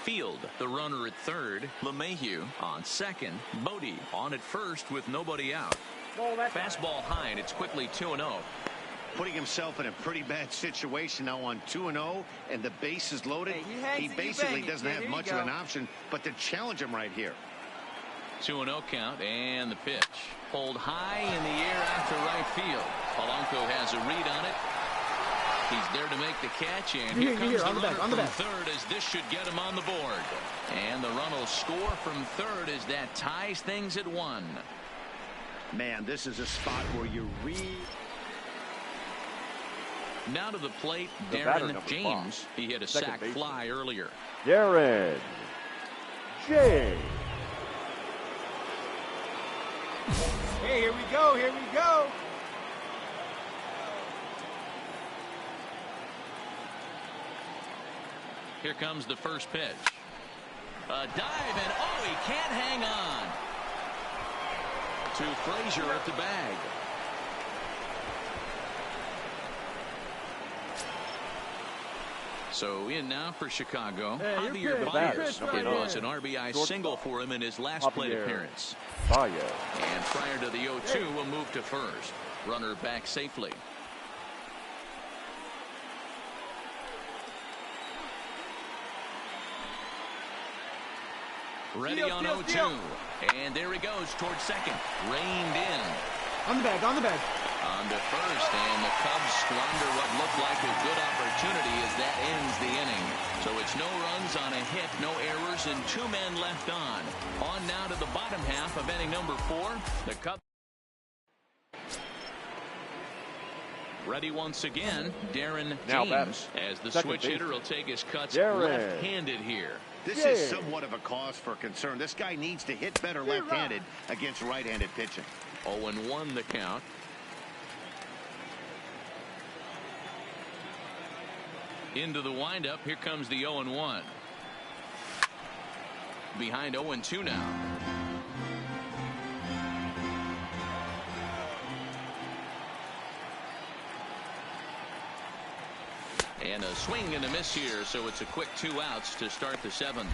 field. The runner at third, LeMahieu on second, Bodie on at first with nobody out. Fastball high, and it's quickly 2-0. Putting himself in a pretty bad situation now on 2-0, and the base is loaded. He basically doesn't have much of an option but to challenge him right here. 2-0 count, and the pitch. Pulled high in the air out to right field. Polanco has a read on it. He's there to make the catch, and here comes the runner from third as this should get him on the board. And the run will score from third as that ties things at 1. Man, this is a spot where you read. Now to the plate, Darren James. He hit a sac fly earlier. Darren James. Hey, here we go, here we go. Here comes the first pitch. A dive, and oh, he can't hang on. To Frazier at the bag. So in now for Chicago, Javier Baez. It was an RBI single for him in his last plate appearance. And prior to the 0-2, we'll move to first. Runner back safely. Ready on 0-2. And there he goes towards second. Reined in. On the bag, on the bag. On to first, and the Cubs squander what looked like a good opportunity as that ends the inning. So it's no runs on a hit, no errors, and 2 men left on. On now to the bottom half of inning number 4. The Cubs. Ready once again, Darren James, as the switch hitter will take his cuts left-handed here. This is somewhat of a cause for concern. This guy needs to hit better left-handed against right-handed pitching. 0-1 the count. Into the windup. Here comes the 0-1. Behind 0-2 now. And a swing and a miss here, so it's a quick 2 outs to start the 7th.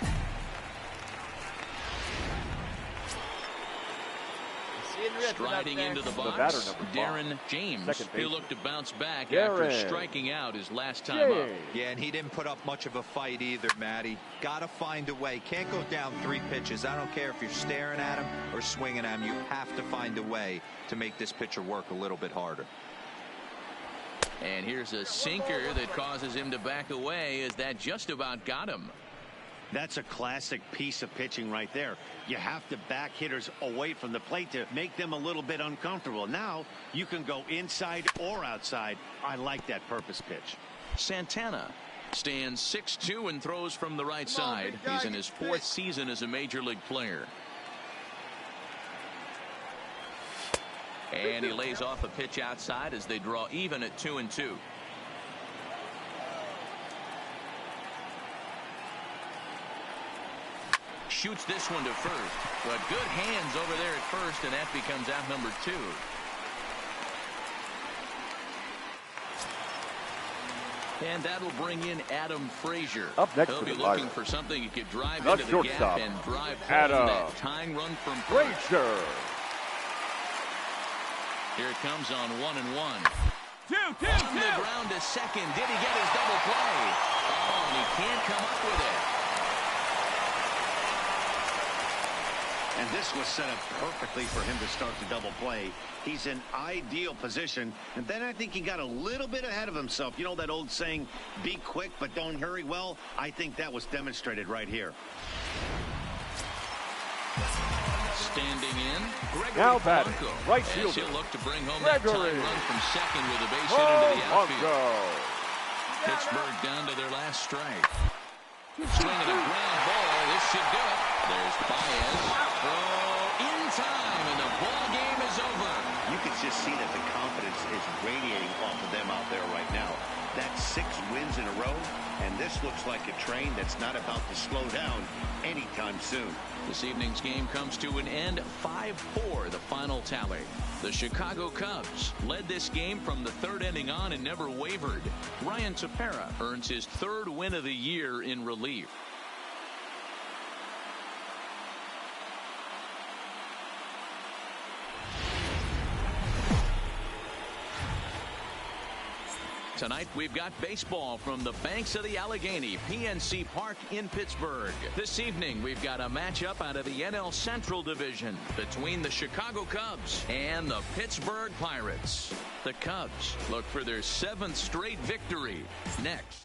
Striding into the box, Darren James. He'll look to bounce back after striking out his last time up. Yeah, and he didn't put up much of a fight either, Matty. Got to find a way. Can't go down 3 pitches. I don't care if you're staring at him or swinging at him. You have to find a way to make this pitcher work a little bit harder. And here's a sinker that causes him to back away as that just about got him. That's a classic piece of pitching right there. You have to back hitters away from the plate to make them a little bit uncomfortable. Now you can go inside or outside. I like that purpose pitch. Santana stands 6'2" and throws from the right side. He's in his 4th season as a major league player. And he lays off a pitch outside as they draw even at 2-2. Shoots this one to first, but good hands over there at first, and that becomes out number 2. And that'll bring in Adam Frazier. Up next, he'll be looking for something he could drive into the gap and drive home that tying run from Frazier. Here it comes on 1-1. On the ground to second. Did he get his double play? Oh, and he can't come up with it. And this was set up perfectly for him to start the double play. He's in ideal position. And then I think he got a little bit ahead of himself. You know that old saying, be quick but don't hurry? Well, I think that was demonstrated right here. Standing in, Gregory now batting, Polanco, right as fielder. he'll look to bring home that tying run from second with a base hit into the outfield. Pittsburgh down to their last strike. Swinging a ground ball. This should do it. There's Baez. Throw in time, and the ball game is over. You can just see that the confidence is radiating off of them out there right now. That's 6 wins in a row, and this looks like a train that's not about to slow down anytime soon. This evening's game comes to an end, 5-4, the final tally. The Chicago Cubs led this game from the 3rd inning on and never wavered. Ryan Tepera earns his 3rd win of the year in relief. Tonight, we've got baseball from the banks of the Allegheny, PNC Park in Pittsburgh. This evening, we've got a matchup out of the NL Central Division between the Chicago Cubs and the Pittsburgh Pirates. The Cubs look for their 7th straight victory. Next.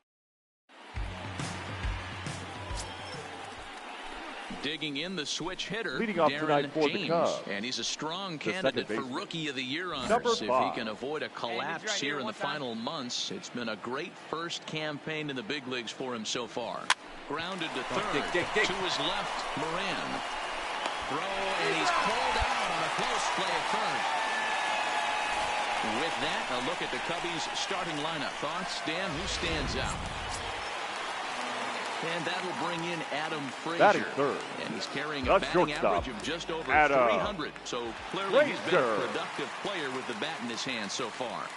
Digging in the switch hitter, leading off tonight for James, the Cubs, and he's a strong candidate for Rookie of the Year honors. If he can avoid a collapse here in the final months, it's been a great first campaign in the big leagues for him so far. Grounded to third, to his left, Moran. Throw, and he's called out on a close play at third. With that, a look at the Cubbies' starting lineup. Thoughts, Dan? Who stands out? And that'll bring in Adam Frazier. And he's carrying a batting average of just over 300. So clearly he's been a productive player with the bat in his hand so far.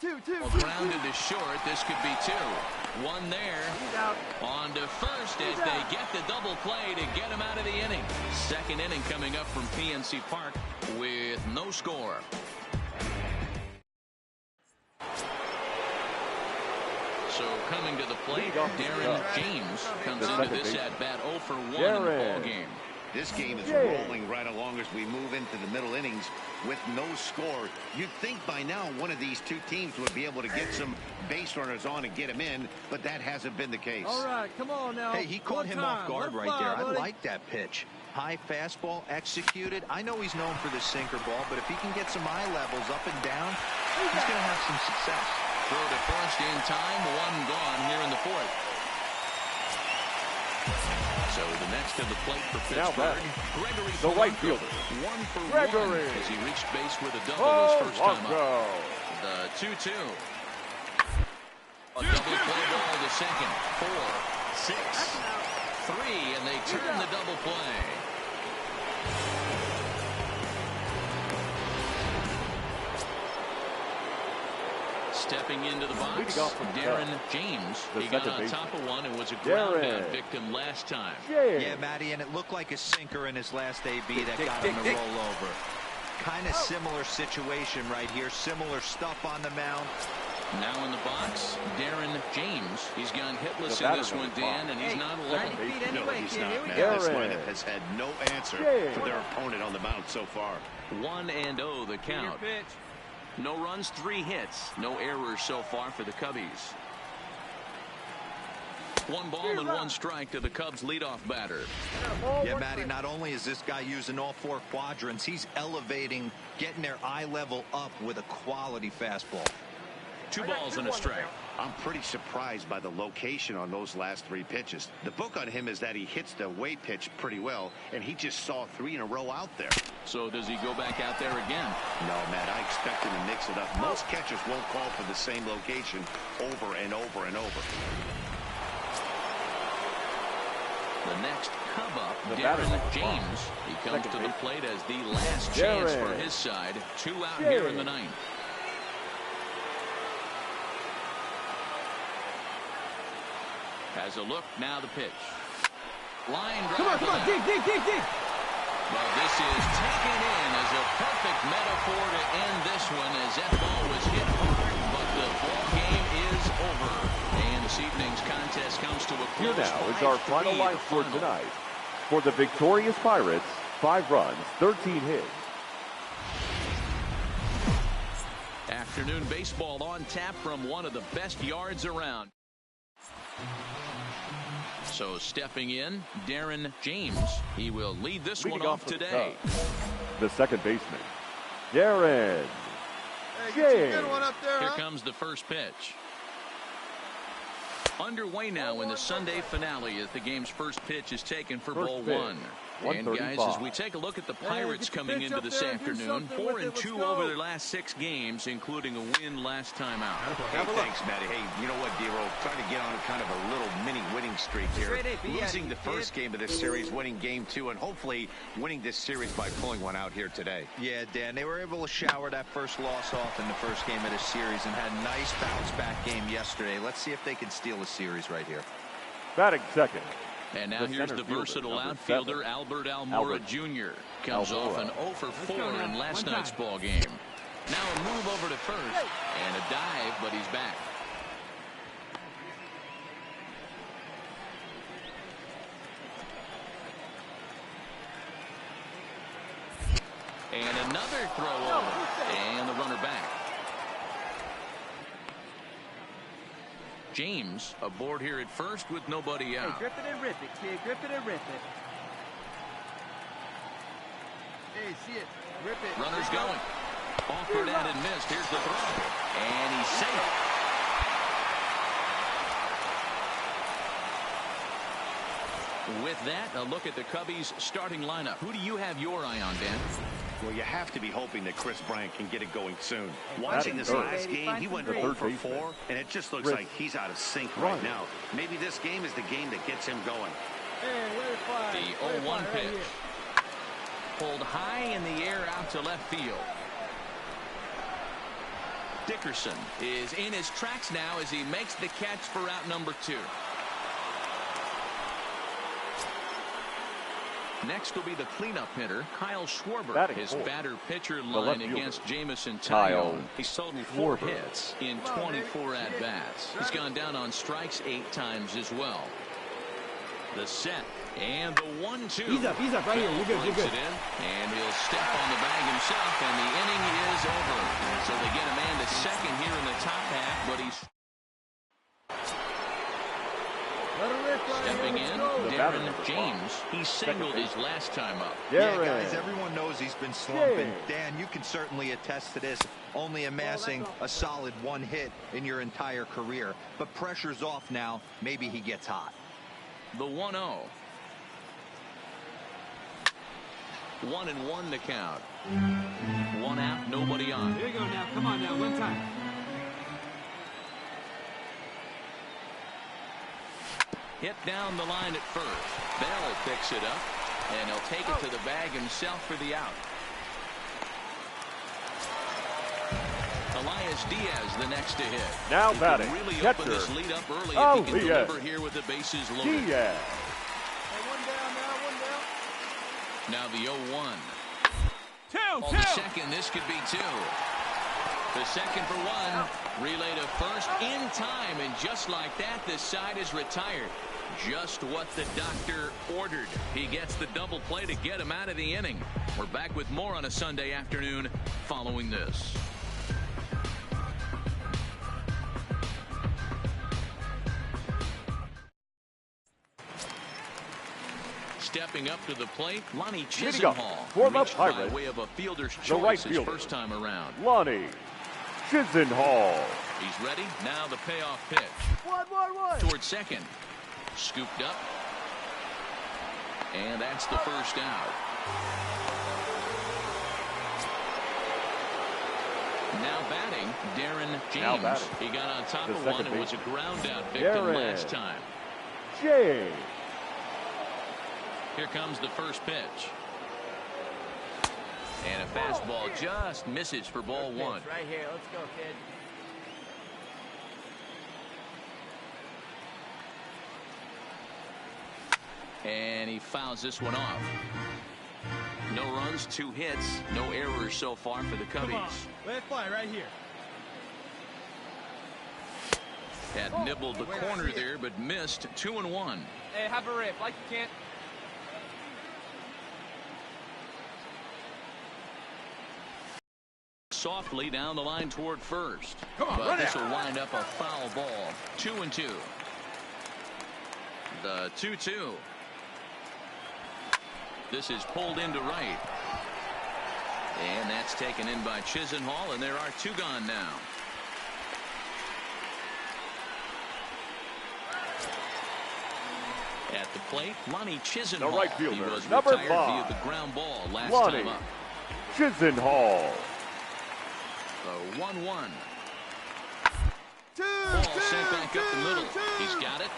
Grounded to short. This could be 2. One there. On to first as they get the double play to get him out of the inning. Second inning coming up from PNC Park with no score. So coming to the plate, Darren James comes into this at-bat 0 for 1 in the ball game. This game is rolling right along as we move into the middle innings with no score. You'd think by now one of these two teams would be able to get some base runners on and get him in, but that hasn't been the case. All right, come on now. Hey, he caught him off guard right there. I like that pitch. High fastball executed. I know he's known for the sinker ball, but if he can get some eye levels up and down, he's going to have some success. Throw to first in time, 1 gone here in the 4th. So the next to the plate for Pittsburgh, Gregory, the right fielder. 1 for 1 as he reached base with a double his first time up. The 2-2. A double play ball to second. 4, 6, 3, and they turn the double play. Stepping into the box, Darren James. He got on top of one and was a ground-out victim last time. Yeah, Matty, and it looked like a sinker in his last AB that got him to roll over. Kind of similar situation right here. Similar stuff on the mound. Now in the box, Darren James. He's gone hitless in this one, Dan, and he's not alone. No, he's not, man. This lineup has had no answer for their opponent on the mound so far. 1-0 the count. No runs, 3 hits. No errors so far for the Cubbies. 1 ball and 1 strike to the Cubs leadoff batter. Yeah, Matty, not only is this guy using all 4 quadrants, he's elevating, getting their eye level up with a quality fastball. 2 balls and a strike. I'm pretty surprised by the location on those last 3 pitches. The book on him is that he hits the away pitch pretty well, and he just saw 3 in a row out there. So does he go back out there again? No, Matt, I expect him to mix it up. Most catchers won't call for the same location over and over and over. The next Cub up, Darren James. He comes to the plate as the last chance for his side. 2 out here in the 9th. As a look, now the pitch. Line drive. Come on, dig. Well, this is taken in as a perfect metaphor to end this one as that ball was hit hard, but the ball game is over. And this evening's contest comes to a close. Here now is our final line score tonight. For the victorious Pirates, 5 runs, 13 hits. Afternoon baseball on tap from one of the best yards around. So stepping in, Darren James. He will lead this one off today. The second baseman, Darren James. Here comes the first pitch. Underway now in the Sunday finale as the game's first pitch is taken for ball 1. And guys, as we take a look at the Pirates coming into this afternoon, 4-2 over their last 6 games, including a win last time out. Hey, thanks, Matty. Hey, you know what, D-Roll? Trying to get on kind of a little mini winning streak here. Losing the first game of this series, winning game 2, and hopefully winning this series by pulling one out here today. Yeah, Dan, they were able to shower that first loss off in the first game of this series and had a nice bounce-back game yesterday. Let's see if they can steal a series right here. Batting second. And now here's the versatile outfielder, Albert Almora Jr. Comes off an 0 for 4 in last night's ball game. Now a move over to first, and a dive, but he's back. Another throw over. And the runner back. James aboard here at first with nobody out. Hey, grip it and rip it, kid. Grip it and rip it. Hey, see it. Rip it. Runner's going. Offered out and missed. Here's the throw. And he's safe. With that, a look at the Cubbies' starting lineup. Who do you have your eye on, Ben? Well, you have to be hoping that Chris Bryant can get it going soon. Watching this last game, he went 0 for 4, and it just looks like he's out of sync right now. Maybe this game is the game that gets him going. The 0-1 pitch. Pulled high in the air out to left field. Dickerson is in his tracks now as he makes the catch for out number 2. Next will be the cleanup hitter, Kyle Schwarber. His batter-pitcher line against Jamison Tyone. He's totaled 4 hits in 24 at-bats. He's gone down on strikes 8 times as well. The set and the 1-2. He's up right here. You're good, you're good. And he'll step on the bag himself, and the inning is over. So they get a man to second here in the top half, but he's stepping in, Darren James. He singled his last time up. Yeah, guys, everyone knows he's been slumping. Dan, you can certainly attest to this, only amassing a solid 1 hit in your entire career. But pressure's off now. Maybe he gets hot. The 1-0. 1-1 the count. 1 out, nobody on. Here you go now. Come on now, one time. Hit down the line at first. Bell picks it up, and he'll take it to the bag himself for the out. Elias Diaz the next to hit. Now he batting, can really catcher. open this lead up early if he can deliver here with the bases loaded. Diaz. Hey, one down now, one down. Now the 0-1. Two. The second, this could be 2. The second for 1. Relay to first in time, and just like that, this side is retired. Just what the doctor ordered. He gets the double play to get him out of the inning. We're back with more on a Sunday afternoon following this. Stepping up to the plate, Lonnie Chisenhall reached by way of a fielder's choice his first time around. Lonnie Chisenhall. He's ready. Now the payoff pitch. One. Towards second. Scooped up. And that's the first out. Now batting, Darren James. He got on top of one and was a ground out victim last time. James. Here comes the first pitch. And a fastball just misses for ball 1. Right here. Let's go, kid. And he fouls this one off. No runs, 2 hits, no errors so far for the Cubbies. Let it fly right here. Had nibbled the corner there, but missed. 2-1. Hey, have a rip like you can't. Softly down the line toward first. But this will wind up a foul ball. 2-2. The 2-2. This is pulled into right. And that's taken in by Chisenhall, and there are 2 gone now. At the plate, Lonnie Chisenhall. The right fielder, he was number retired 5. via the ground ball last Lonnie time up. Chisenhall. The 1-1. Ball 2, sent back up the middle. He's got it.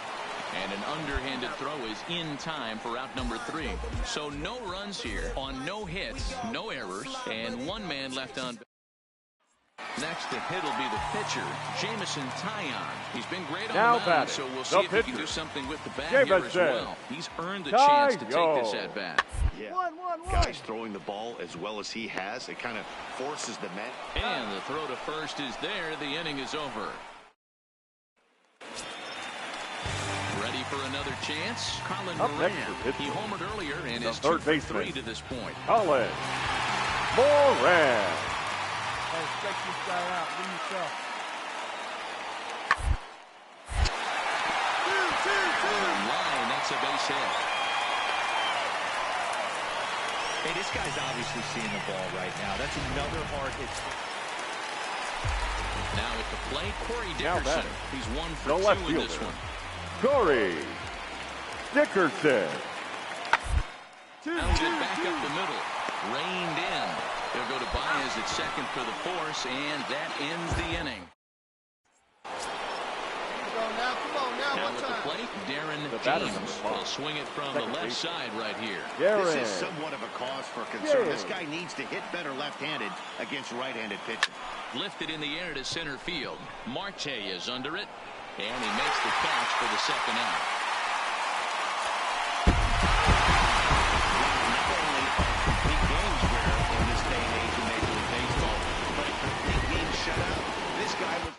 And an underhanded throw is in time for out number 3. So no runs here on no hits, no errors, and 1 man left on. Next to hit will be the pitcher, Jamison Tyone. He's been great on the mound, so we'll see if he can do something with the bat here as well. He's earned the chance to take this at bat. Yeah. Guys throwing the ball as well as he has, it kind of forces the man. And the throw to first is there. The inning is over. Ready for another chance? Colin Moran. He homered earlier and is 2 for 3 to this point. Colin Moran. Hey, stretch this guy out. Be yourself. Line, that's a base hit. Hey, this guy's obviously seeing the ball right now. That's another hard hit. Now at the plate, Corey Dickerson. He's 1 for the left 2 in fielder, this one. Corey Dickerson. Pounded back up the middle. Reined in. They'll go to Baez at second for the force, and that ends the inning. Now at the plate, Darren James will swing it from the left side right here. This is somewhat of a cause for concern. This guy needs to hit better left-handed against right-handed pitching. Lifted in the air to center field. Marte is under it, and he makes the catch for the second out. Not only are complete games rare in this day and age in Major League Baseball, but a complete game shutout. This guy was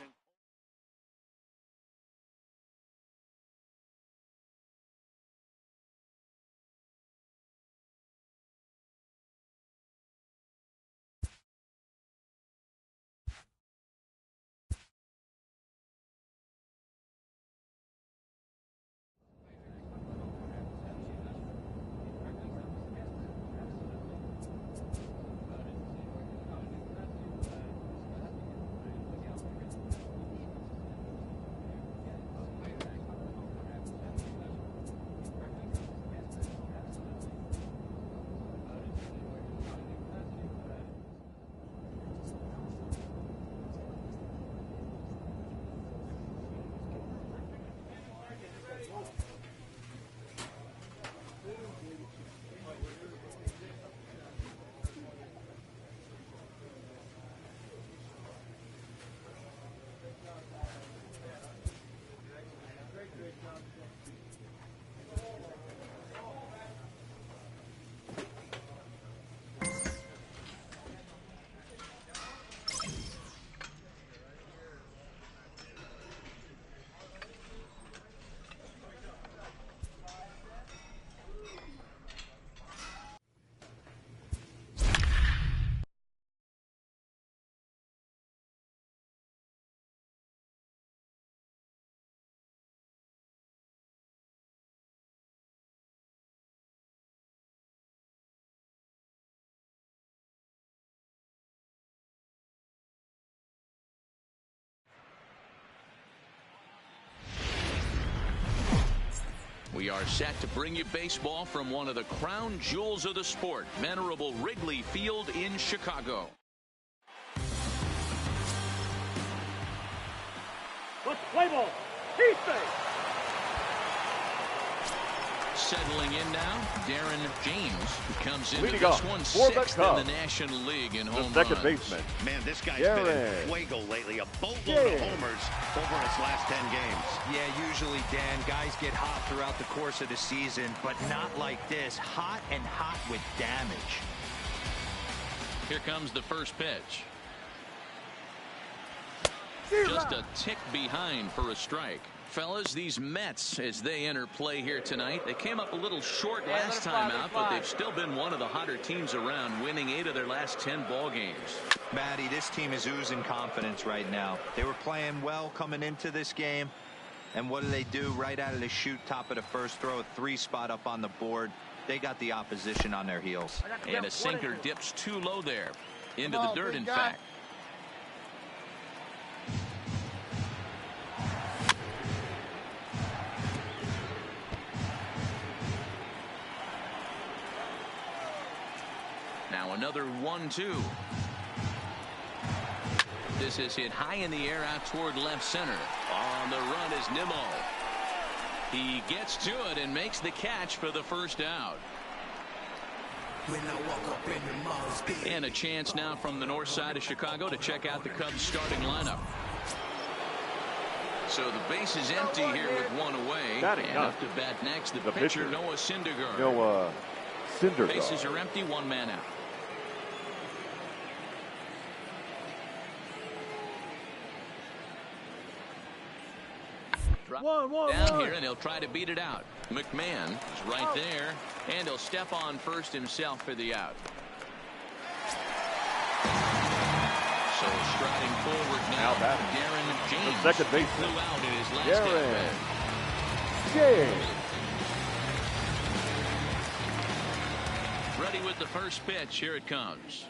We are set to bring you baseball from one of the crown jewels of the sport, venerable Wrigley Field in Chicago. Let's play ball. Defense. Settling in now, Darren James, who comes into Leading this off one for the 6th in the National League in home the second runs. baseman. Man, this guy's been in fuego lately. A boatload of homers over his last 10 games. Yeah, usually, Dan, guys get hot throughout the course of the season, but not like this. Hot and hot with damage. Here comes the first pitch. Just a tick behind for a strike. Fellas, these Mets, as they enter play here tonight, they came up a little short last time out, but they've still been one of the hotter teams around, winning 8 of their last 10 ball games. Matty, this team is oozing confidence right now. They were playing well coming into this game, and what do? Right out of the chute, top of the first, throw a 3 spot up on the board. They got the opposition on their heels. And a sinker dips too low there. Into the dirt, in fact. Now another 1-2. This is hit high in the air out toward left center. On the run is Nimmo. He gets to it and makes the catch for the first out. And a chance now from the north side of Chicago to check out the Cubs starting lineup. So the base is empty here with 1 away. And up to bat next, the pitcher, Noah Syndergaard. Bases are empty, 1 man out. Down here, and he'll try to beat it out. McMahon is right there, and he'll step on first himself for the out. Striding forward now, Darren James. The second baseman. Flew out in his last Darren at-bat. James. Ready with the first pitch. Here it comes.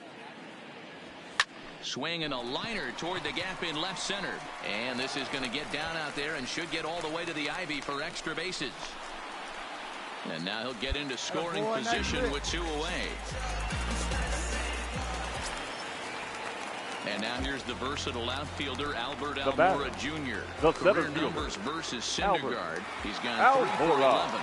Swinging a liner toward the gap in left center. And this is going to get down out there and should get all the way to the ivy for extra bases. And now he'll get into scoring position with 2 away. And now here's the versatile outfielder Albert Almora Jr. Career numbers versus Syndergaard. He's gone 3 for 11.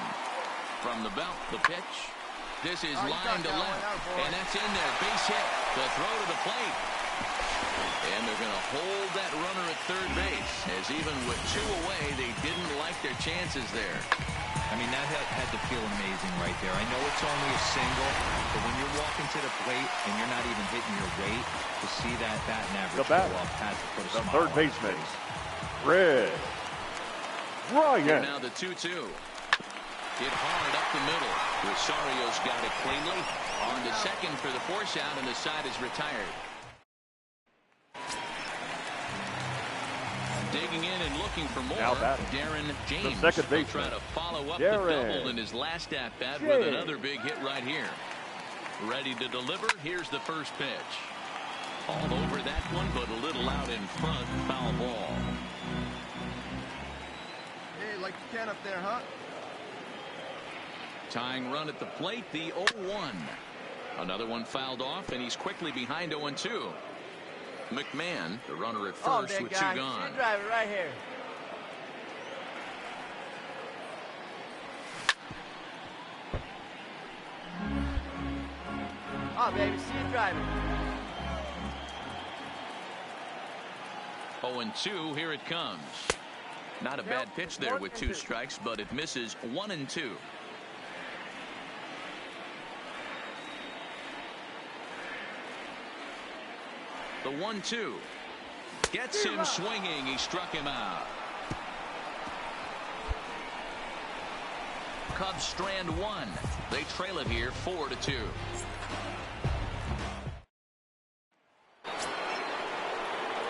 From the belt, the pitch. This is line to left, and that's in there. Base hit. The throw to the plate. And they're going to hold that runner at third base, as even with 2 away, they didn't like their chances there. I mean, that had to feel amazing right there. I know it's only a single, but when you're walking to the plate and you're not even hitting your weight, to see that batting average go up has to put a smile third baseman, Red Ryan. Now the 2-2. Hit hard up the middle. Rosario's got it cleanly. On to second for the force out, and the side is retired. Digging in and looking for more. Darren James. The second baseman. Trying to follow up the double in his last at-bat with another big hit right here. Ready to deliver. Here's the first pitch. All over that one, but a little out in front. Foul ball. Hey, like you can up there, huh? Tying run at the plate, the 0-1. Another one fouled off, and he's quickly behind 0-2. McMahon, the runner at first with 2 gone. See driver right here. Oh, baby, see you driving. 0-2, here it comes. Not a bad pitch there with 2 strikes, but it misses 1-2. The 1-2 gets him swinging. He struck him out. Cubs strand 1. They trail it here 4-2.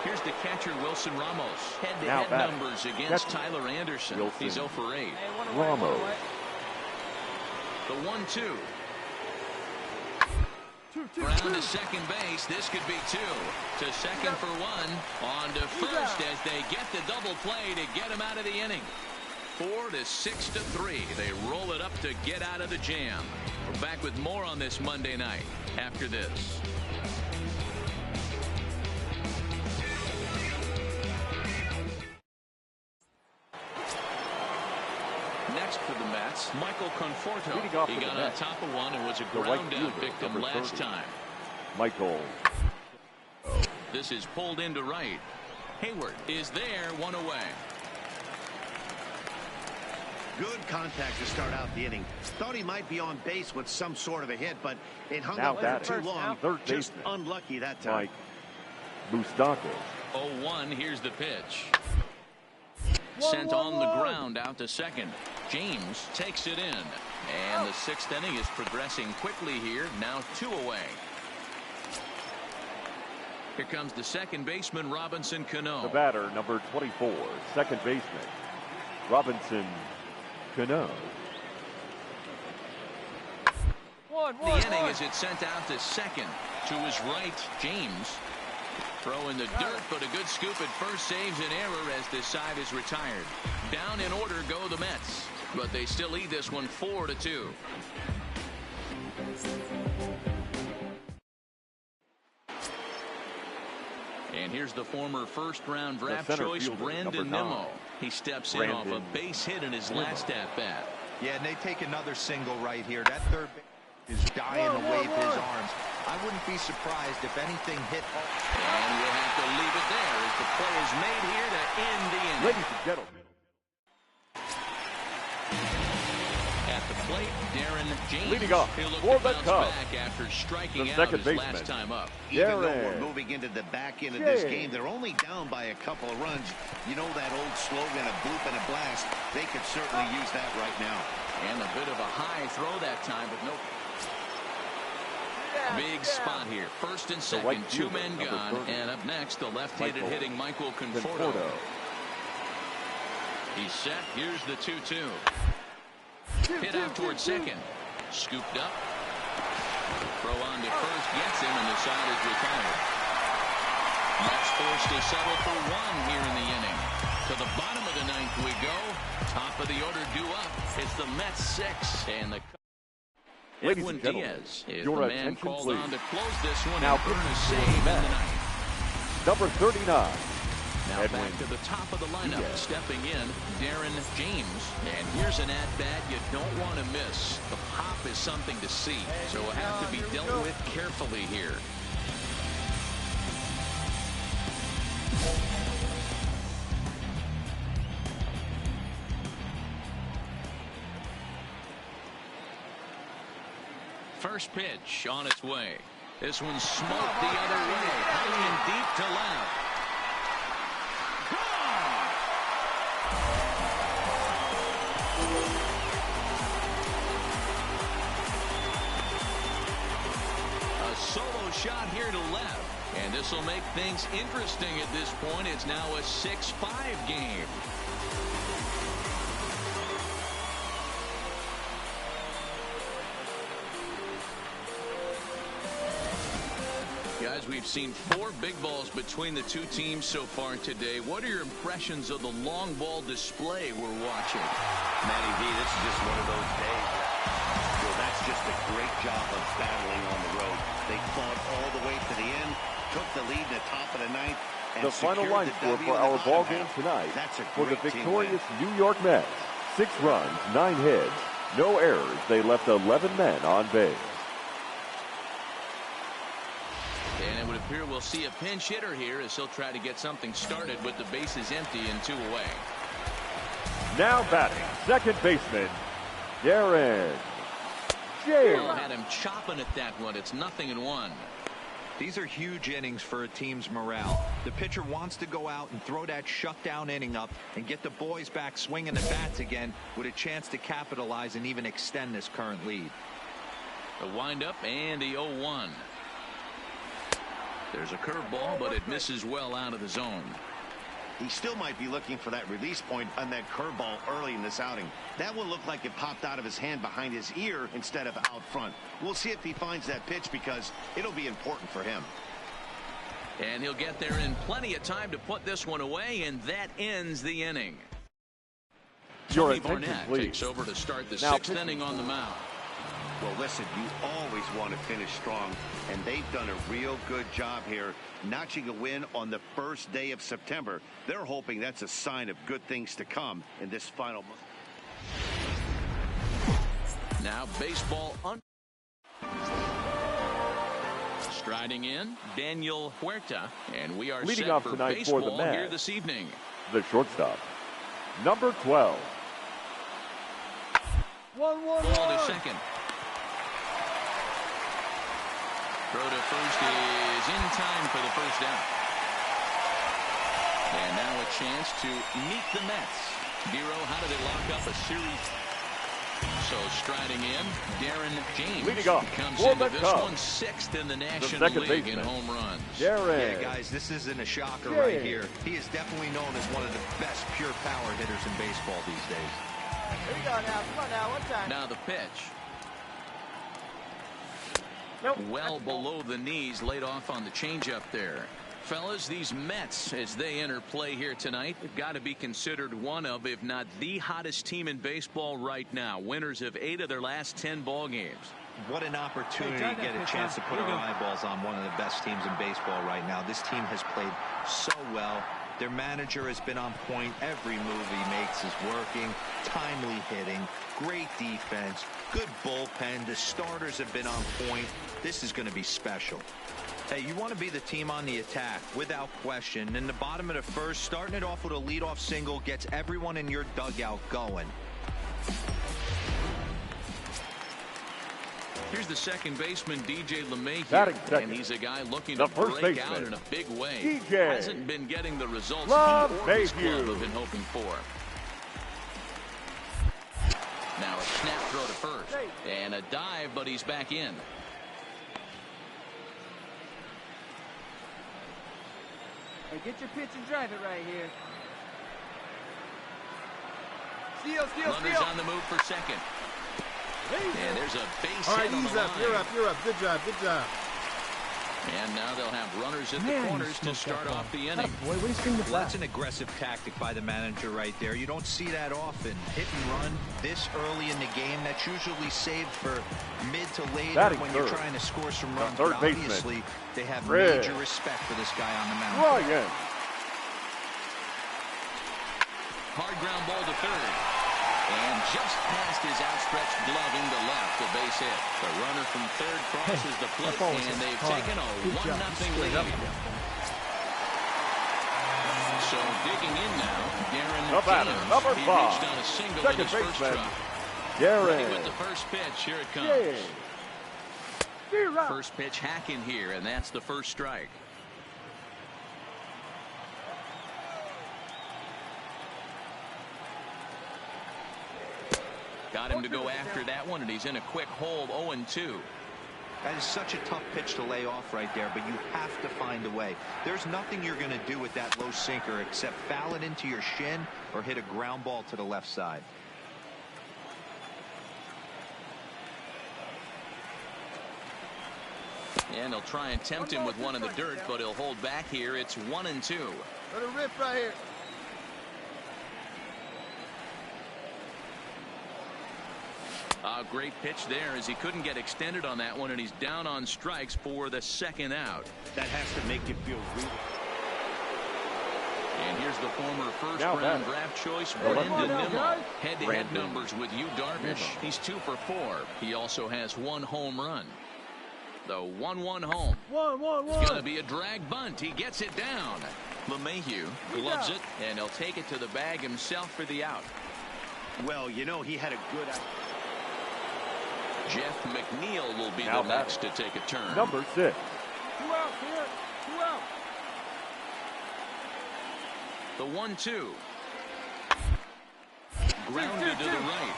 Here's the catcher Wilson Ramos. Head-to-head numbers against Tyler Anderson. He's 0 for 8. Ramos. The 1-2. Round to second base. This could be 2. To second for 1. On to first as they get the double play to get him out of the inning. 4-6-3. They roll it up to get out of the jam. We're back with more on this Monday night after this. Next for the Mets, Michael Conforto. He got on top of one and was a ground out victim last time. Michael. This is pulled into right. Hayward is there, 1 away. Good contact to start out the inning. Thought he might be on base with some sort of a hit, but it hung up for too long. Just unlucky that time. Mike Moustakas. 0-1, here's the pitch. Sent on the ground out to second. James takes it in. And the 6th inning is progressing quickly here. Now 2 away. Here comes the second baseman, Robinson Cano. The batter, number 24, second baseman, Robinson Cano. The inning is it sent out to second. To his right, James. Throw in the dirt, but a good scoop at first saves an error as this side is retired. Down in order go the Mets, but they still lead this one 4-2. And here's the former first-round draft choice, Brandon Nimmo. He steps in off a base hit in his last at-bat. Yeah, and they take another single right here. That third base is dying to wave his arms. I wouldn't be surprised if anything hit. And we'll have to leave it there as the play is made here to end the inning. Ladies and gentlemen. At the plate, Darren James. Leading off for the Cubs. Back after striking out his baseman. Last time up. Even though we're moving into the back end of this game, they're only down by a couple of runs. You know that old slogan, a bloop and a blast. They could certainly use that right now. And a bit of a high throw that time, but no. Big spot here. First and second, two men gone. And up next, the left-handed hitting Michael Conforto. He's set. Here's the 2-2. Hit out towards second. Scooped up. Throw on to first. Gets him, and the side is retired. Mets forced to settle for one here in the inning. To the bottom of the ninth we go. Top of the order due up. It's the Mets 6. And the Edwin Diaz is the man called on to close this one and earn a save in the ninth. Number 39. Now back to the top of the lineup, stepping in, Darren James. And here's an at-bat you don't want to miss. The pop is something to see, so it'll have to be dealt with carefully here. First pitch on its way. This one's smoked the other way, high and deep to left. A solo shot here to left, and this will make things interesting at this point. It's now a 6-5 game. Guys, we've seen 4 big balls between the two teams so far today. What are your impressions of the long ball display we're watching? Matty V, this is just one of those days. Well, that's just a great job of battling on the road. They fought all the way to the end, took the lead in the top of the ninth. And the final line score for our ball game tonight for the victorious New York Mets. 6 runs, 9 hits, no errors. They left 11 men on base. And it would appear we'll see a pinch hitter here as he'll try to get something started with the bases empty and 2 away. Now batting, second baseman, Darren James. Had him chopping at that one. It's 0-1. These are huge innings for a team's morale. The pitcher wants to go out and throw that shutdown inning up and get the boys back swinging the bats again with a chance to capitalize and even extend this current lead. The windup and the 0-1. There's a curveball, but it misses well out of the zone. He still might be looking for that release point on that curveball early in this outing. That one looked like it popped out of his hand behind his ear instead of out front. We'll see if he finds that pitch because it'll be important for him. And he'll get there in plenty of time to put this one away, and that ends the inning. Tony Barnett takes over to start the 6th inning on the mound. Well, listen, you always want to finish strong, and they've done a real good job here, notching a win on the first day of September. They're hoping that's a sign of good things to come in this final month. Now baseball striding in, Daniel Huerta, and we are leading set off for tonight baseball for the Mets here this evening. The shortstop, number 12. 1-1-1. Ball to second. Throw to first is in time for the first out. And now a chance to meet the Mets. Biro, how do they lock up a series? So striding in, Darren James leading off comes for into the this Cubs. one 6th in the National League in home runs. Darren. Yeah, guys, this isn't a shocker right here. He is definitely known as one of the best pure power hitters in baseball these days. Here we go now. Come on now. One time. Now the pitch. Nope. Well below the knees, laid off on the changeup there. Fellas, these Mets, as they enter play here tonight, have got to be considered one of, if not the hottest team in baseball right now. Winners of 8 of their last 10 ball games. What an opportunity to get a chance to put our eyeballs on one of the best teams in baseball right now. This team has played so well. Their manager has been on point. Every move he makes is working. Timely hitting. Great defense. Good bullpen. The starters have been on point. This is going to be special. Hey, you want to be the team on the attack, without question. In the bottom of the first, starting it off with a leadoff single gets everyone in your dugout going. Here's the second baseman, DJ LeMahieu, and he's a guy looking to break out in a big way. DJ Hasn't been getting the results he or his club have been hoping for. Now a snap throw to first, and a dive, but he's back in. Hey, get your pitch and drive it right here. Runners on the move for second. And there's a base All right, hit on the he's up. line. You're up. Good job. And now they'll have runners at the corners to start off the inning. Boy, what is Well, that's an aggressive tactic by the manager right there. You don't see that often. Hit and run this early in the game. That's usually saved for mid to later when you're trying to score some runs. But obviously, they have major respect for this guy on the mound. Ryan. Hard ground ball to third. And just past his outstretched glove into left, a base hit. The runner from third crosses the plate, and they've taken a 1-0 lead. So digging in now, Darren James. Number He 5. reached on a single Second in his first baseman, try. Darren. Ready with the first pitch. Here it comes. First pitch hacking here, and that's the first strike. Got him to go after that one, and he's in a quick hold, 0-2. That is such a tough pitch to lay off right there, but you have to find a way. There's nothing you're going to do with that low sinker except foul it into your shin or hit a ground ball to the left side. And they'll try and tempt him with one in the dirt, but he'll hold back here. It's 1-2. Let it rip right here. A great pitch there as he couldn't get extended on that one, and he's down on strikes for the second out. That has to make you feel really. And here's the former first-round draft choice, Brendan Nimmo. Head-to-head numbers with Yu Darvish. He's 2 for 4. He also has 1 home run. The 1-1 home. It's going to be a drag bunt. He gets it down. LeMahieu gloves it, and he'll take it to the bag himself for the out. Well, you know, he had a good... Jeff McNeil will be the next to take a turn. Number 6. 2 outs here. 2 outs. The 1-2. Grounded to the right.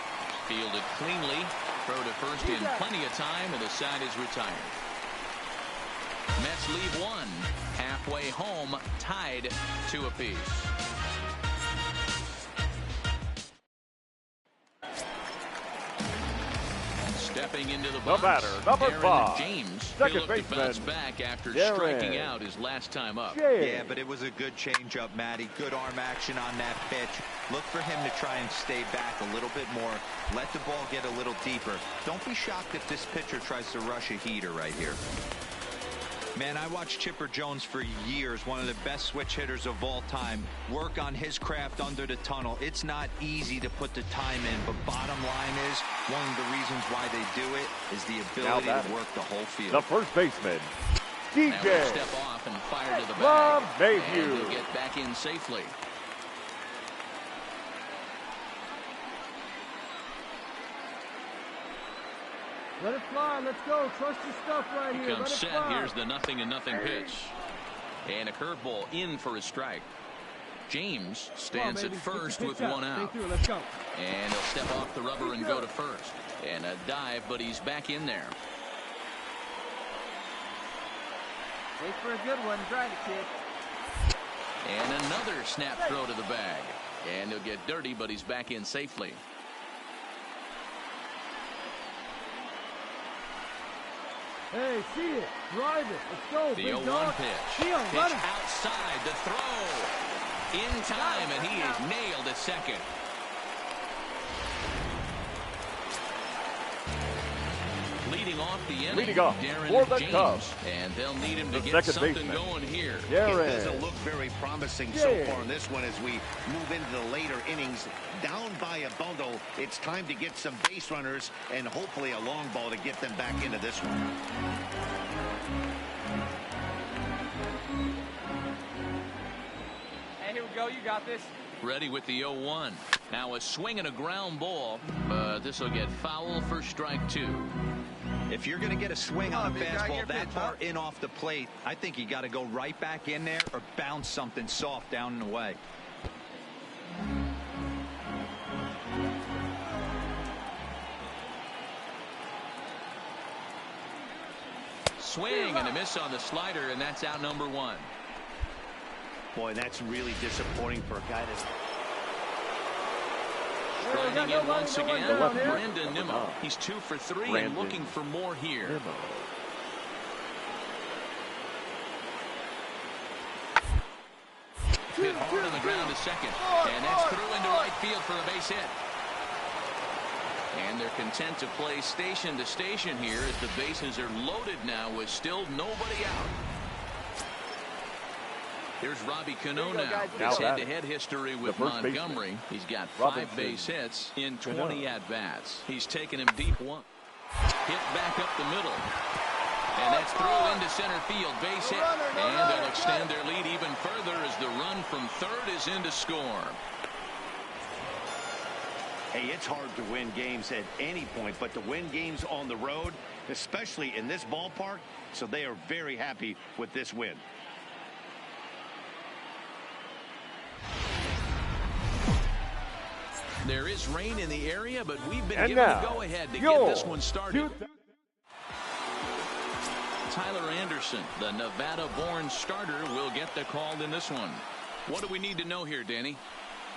Fielded cleanly. Throw to first in plenty of time, and the side is retired. Mets leave 1. Halfway home, tied 2 apiece. Stepping into the box, The batter, number 5. James. Second baseman, back after Darren. striking out his last time up. Yeah, but it was a good changeup, Matty. Good arm action on that pitch. Look for him to try and stay back a little bit more. Let the ball get a little deeper. Don't be shocked if this pitcher tries to rush a heater right here. Man, I watched Chipper Jones for years, one of the best switch hitters of all time. Work on his craft under the tunnel. It's not easy to put the time in, but bottom line is, one of the reasons why they do it is the ability to work the whole field. The first baseman, DJ. Now we'll step off and fire to the bag. And he'll get back in safely. Let it fly. Let's go. Trust your stuff right here. Comes Let it set. fly. Here's the 0-0 pitch. And a curveball in for a strike. James stands at first with 1 out. Let's go. And he'll step off the rubber and go to first. And a dive, but he's back in there. Wait for a good one. Drive it, kid. And another snap throw to the bag. And he'll get dirty, but he's back in safely. Hey, see it. Drive it. Let's go. The big 0-1 dog. pitch. Theo, Pitch outside. The throw. In time, and he is nailed at second. Leading off the inning, Darren James. And they'll need him to get something going here. It doesn't look very promising so far in this one as we move into the later innings. Down by a bundle, it's time to get some base runners and hopefully a long ball to get them back into this one. Hey, here we go. You got this. Ready with the 0-1. Now a swing and a ground ball, but this will get foul for strike 2. If you're going to get a swing on a fastball that far in off the plate, I think you got to go right back in there or bounce something soft down and away. Swing and a miss on the slider, and that's out number 1. Boy, that's really disappointing for a guy that's... Striking in once again, Brandon Nimmo. He's 2 for 3 and looking for more here. Hit hard on the ground to second, and that's through into right field for a base hit. And they're content to play station to station here as the bases are loaded now with still nobody out. Here's Robbie Cano now. His head-to-head history with Montgomery. He's got 5 base hits in 20 at-bats. He's taken him deep one. Hit back up the middle. And that's through into center field. Base hit. And they'll extend their lead even further as the run from third is in to score. Hey, it's hard to win games at any point, but to win games on the road, especially in this ballpark, so they are very happy with this win. There is rain in the area, but we've been given the go-ahead to get this one started. Tyler Anderson, the Nevada-born starter, will get the call in this one. What do we need to know here, Danny?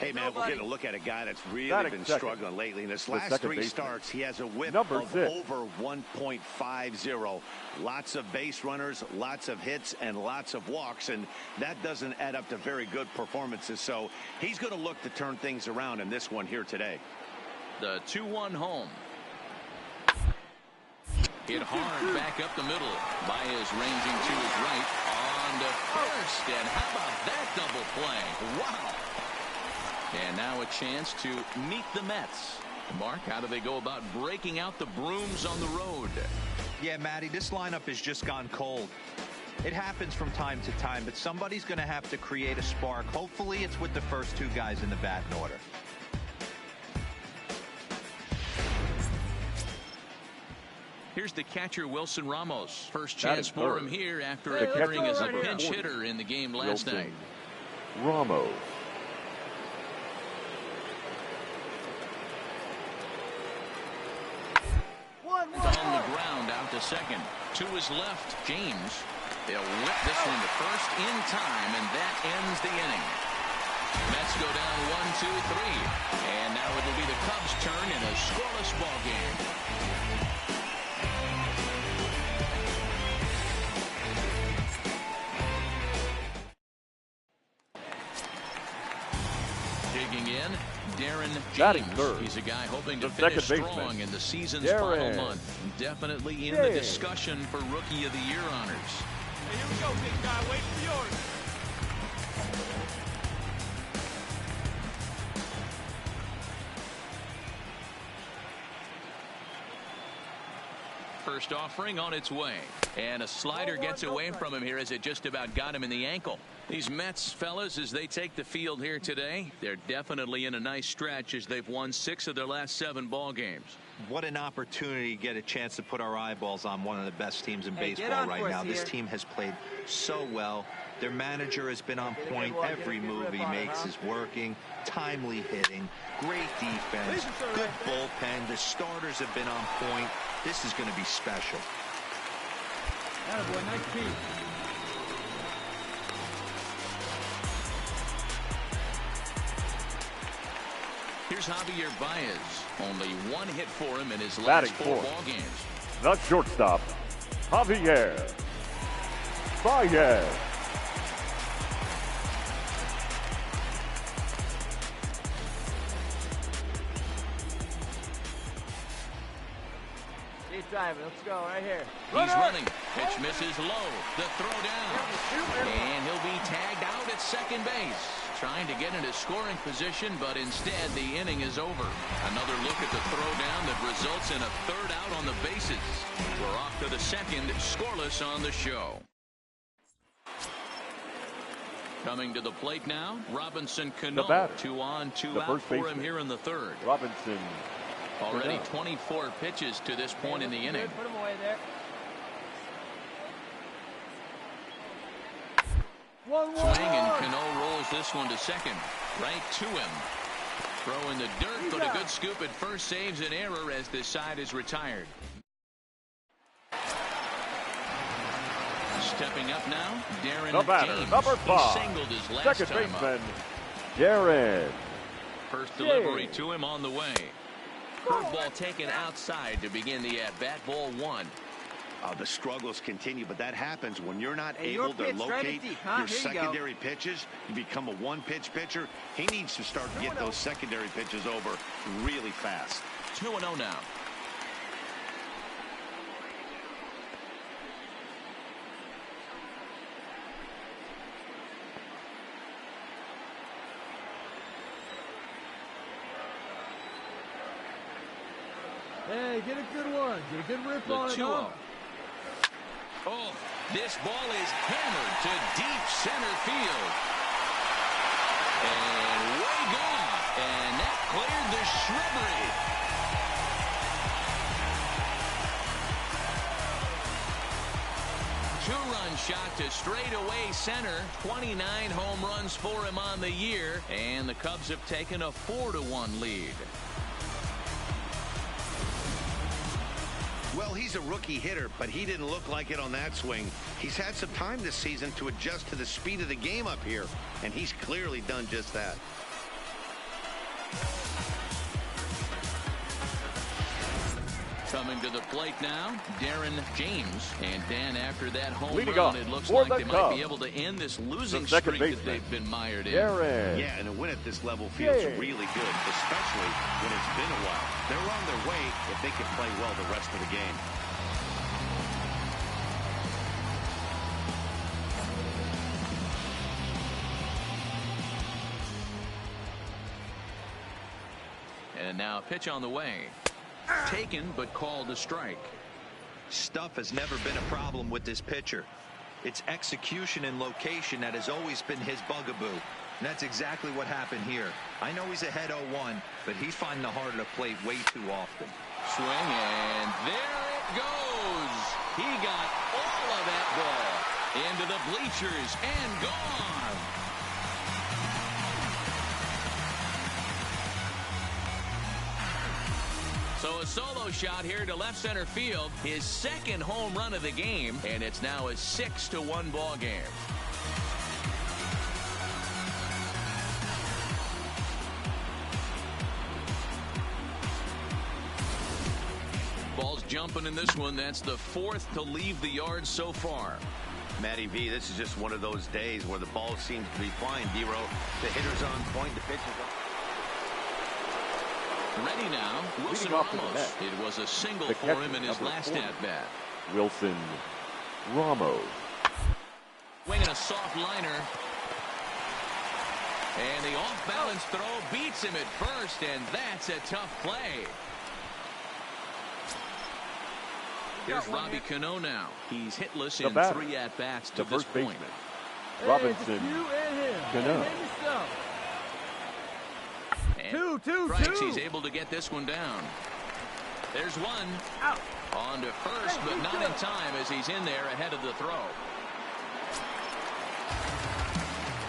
Hey, man, we're getting a look at a guy that's really been struggling lately. In his last 3 starts, he has a whip of over 1.50. Lots of base runners, lots of hits, and lots of walks, and that doesn't add up to very good performances. So he's going to look to turn things around in this one here today. The 2-1 home. Hit hard back up the middle. Baez ranging to his right on to first, and how about that double play? Wow. And now a chance to meet the Mets. Mark, how do they go about breaking out the brooms on the road? Yeah, Matty, this lineup has just gone cold. It happens from time to time, but somebody's going to have to create a spark. Hopefully it's with the first 2 guys in the batting order. Here's the catcher, Wilson Ramos. First chance for him here after appearing as a pinch hitter in the game last night. Ramos. On the ground out to second. To his left, James. They'll whip this one to first in time, and that ends the inning. Mets go down 1-2-3. And now it'll be the Cubs' turn in a scoreless ball game. Digging in, Darren James. He's a guy hoping to finish strong in the season's final month. Definitely in the discussion for Rookie of the Year honors. Hey, here we go, big guy. Wait for yours. First offering on its way. And a slider gets away from him here as it just about got him in the ankle. These Mets, fellas, as they take the field here today, they're definitely in a nice stretch as they've won 6 of their last 7 ball games. What an opportunity to get a chance to put our eyeballs on one of the best teams in baseball right now. This team has played so well. Their manager has been on point. Every move he makes is working. Timely hitting. Great defense. Good bullpen. The starters have been on point. This is going to be special. Attaboy, nice piece. Here's Javier Baez. Only 1 hit for him in his last 4 ball games. The shortstop, Javier Baez. Driving. Let's go right here. He's running. Pitch misses low. The throw down. And he'll be tagged out at second base. Trying to get into scoring position, but instead the inning is over. Another look at the throw down that results in a 3rd out on the bases. We're off to the second, scoreless on the show. Coming to the plate now, Robinson Cano. 2 on, 2 out for him here in the 3rd. Robinson. Already 24 pitches to this point in the inning. Put him away there. 1-1. Swing, and Cano rolls this one to second. Right to him. Throw in the dirt, but a good scoop at first saves an error as this side is retired. Stepping up now, Darren The batter, James. number 5. He singled his last Second time baseman, up. Darren. First delivery to him on the way. Curveball taken outside to begin the at-bat. Ball 1. The struggles continue, but that happens when you're not able to locate your secondary pitches. You become a one-pitch pitcher. He needs to start to get those secondary pitches over really fast. 2-0 now. Hey, get a good one. Get a good rip on it. 2-0. Oh, this ball is hammered to deep center field. And way gone. And that cleared the shrubbery. Two-run shot to straightaway center. 29 home runs for him on the year. And the Cubs have taken a 4-1 lead. Well, he's a rookie hitter, but he didn't look like it on that swing. He's had some time this season to adjust to the speed of the game up here, and he's clearly done just that. Coming to the plate now, Darren James. And Dan, after that home Leading run, off it looks for like the they Cubs, might be able to end this losing the second streak baseman, that they've been mired in. Darren. Yeah, and a win at this level feels really good, especially when it's been a while. They're on their way if they can play well the rest of the game. And now a pitch on the way. Taken, but called a strike. Stuff has never been a problem with this pitcher. It's execution and location that has always been his bugaboo. And that's exactly what happened here. I know he's ahead 0-1, but he's finding the heart of the plate way too often. Swing, and there it goes. He got all of that ball into the bleachers and gone. So a solo shot here to left center field, his second home run of the game, and it's now a 6-1 ball game. Ball's jumping in this one. That's the 4th to leave the yard so far. Matty V, this is just one of those days where the ball seems to be flying. D-Row, the hitter's on point, the pitch is on. Ready now, Wilson Ramos. It was a single for him in his last at-bat. Wilson Ramos. Swinging a soft liner. And the off-balance throw beats him at first, and that's a tough play. Here's Robbie Cano now. He's hitless in 3 at-bats to this point. Robinson Cano. Two. He's able to get this one down. There's one. Out. On to first, but not in time as he's in there ahead of the throw.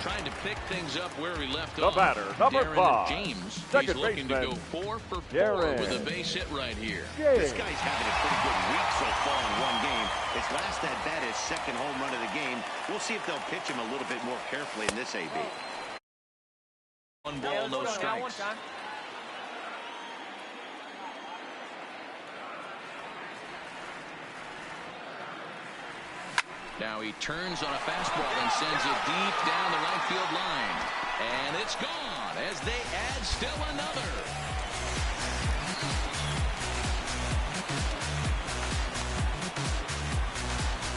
Trying to pick things up where he left off. The batter, number Darren 5. James. Second He's looking baseman, to go 4 for 4 Darren with a base hit right here. This guy's having a pretty good week so far in one game. His last at-bat is second home run of the game. We'll see if they'll pitch him a little bit more carefully in this AB. 1 ball, no strikes. Now he turns on a fastball and sends it deep down the right field line. And it's gone as they add still another.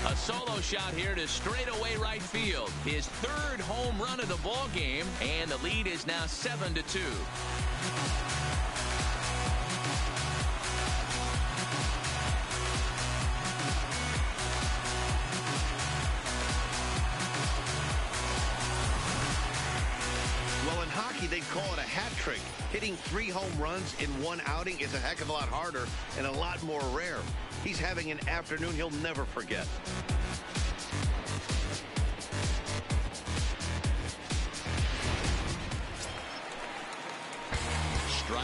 A solo shot here to straightaway right field. His 3rd home run of the ball game, and the lead is now 7-2. Well, in hockey, they call it a hat trick. Hitting 3 home runs in one outing is a heck of a lot harder and a lot more rare. He's having an afternoon he'll never forget.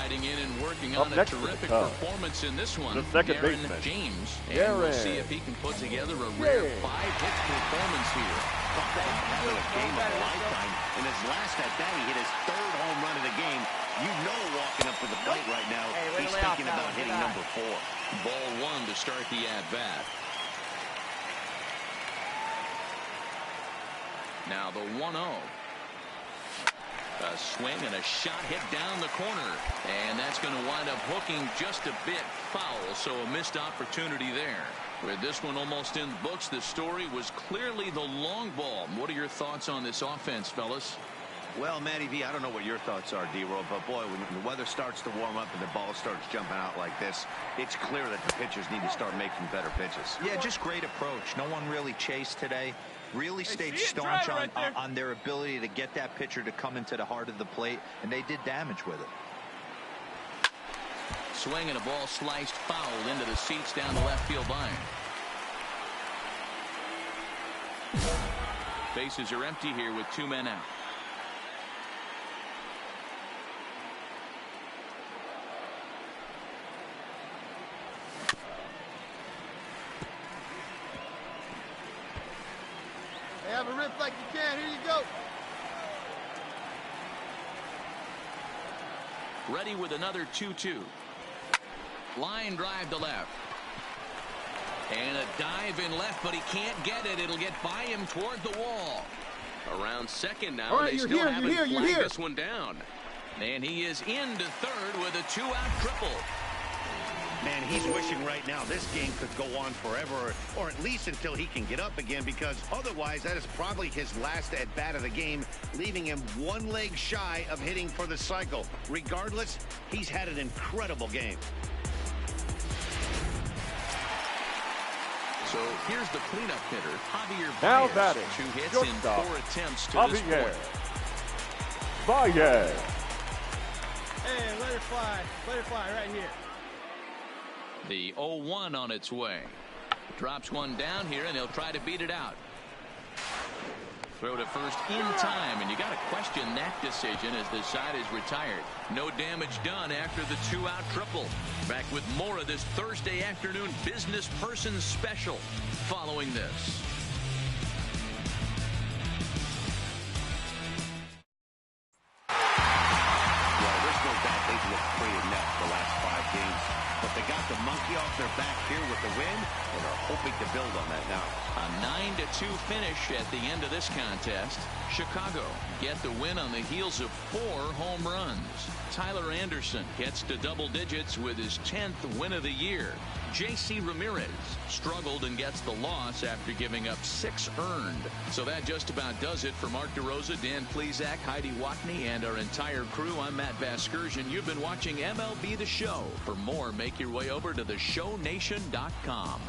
Riding in and working on a terrific performance in this one, the second Darren baseman, James. And we'll see if he can put together a rare 5-hit performance here. Talk about having a game of a lifetime. In his last at-bat, he hit his 3rd home run of the game. You know, walking up to the plate right now, he's thinking about hitting number 4. Ball 1 to start the at-bat. Now the 1-0. A swing and a shot hit down the corner. And that's going to wind up hooking just a bit foul, so a missed opportunity there. With this one almost in the books, the story was clearly the long ball. What are your thoughts on this offense, fellas? Well, Matty V, I don't know what your thoughts are, D-Roll, but boy, when the weather starts to warm up and the ball starts jumping out like this, it's clear that the pitchers need to start making better pitches. Yeah, just great approach. No one really chased today. Really stayed staunch on their ability to get that pitcher to come into the heart of the plate, and they did damage with it. Swing and a ball sliced foul into the seats down the left field line. Bases are empty here with 2 men out. Hey, have a rip like you can. Here you go. Ready with another 2-2. Line drive to left. And a dive in left, but he can't get it. It'll get by him toward the wall. Around second now. All right, they still haven't flagged this one down. And he is into third with a 2-out triple. Man, he's wishing right now this game could go on forever, or at least until he can get up again, because otherwise that is probably his last at-bat of the game, leaving him 1 leg shy of hitting for the cycle. Regardless, he's had an incredible game. So here's the cleanup hitter, Javier Now Baez, batting, 2 hits shortstop, in 4 attempts to this Javier point. Baez. Hey, let it fly. Let it fly right here. The 0-1 on its way. Drops one down here, and they'll try to beat it out. Throw to first in time, and you got to question that decision as the side is retired. No damage done after the 2-out triple. Back with more of this Thursday afternoon business person special following this. Well, there's no doubt they've looked pretty inept the last 5 games. But they got the monkey off their back here with the win and are hoping to build on that now. A 9-2 finish at the end of this contest. Chicago get the win on the heels of 4 home runs. Tyler Anderson gets to double digits with his 10th win of the year. J.C. Ramirez struggled and gets the loss after giving up 6 earned. So that just about does it for Mark DeRosa, Dan Plesac, Heidi Watney, and our entire crew. I'm Matt Vasgersian. You've been watching MLB The Show. For more, make your way over to theshownation.com.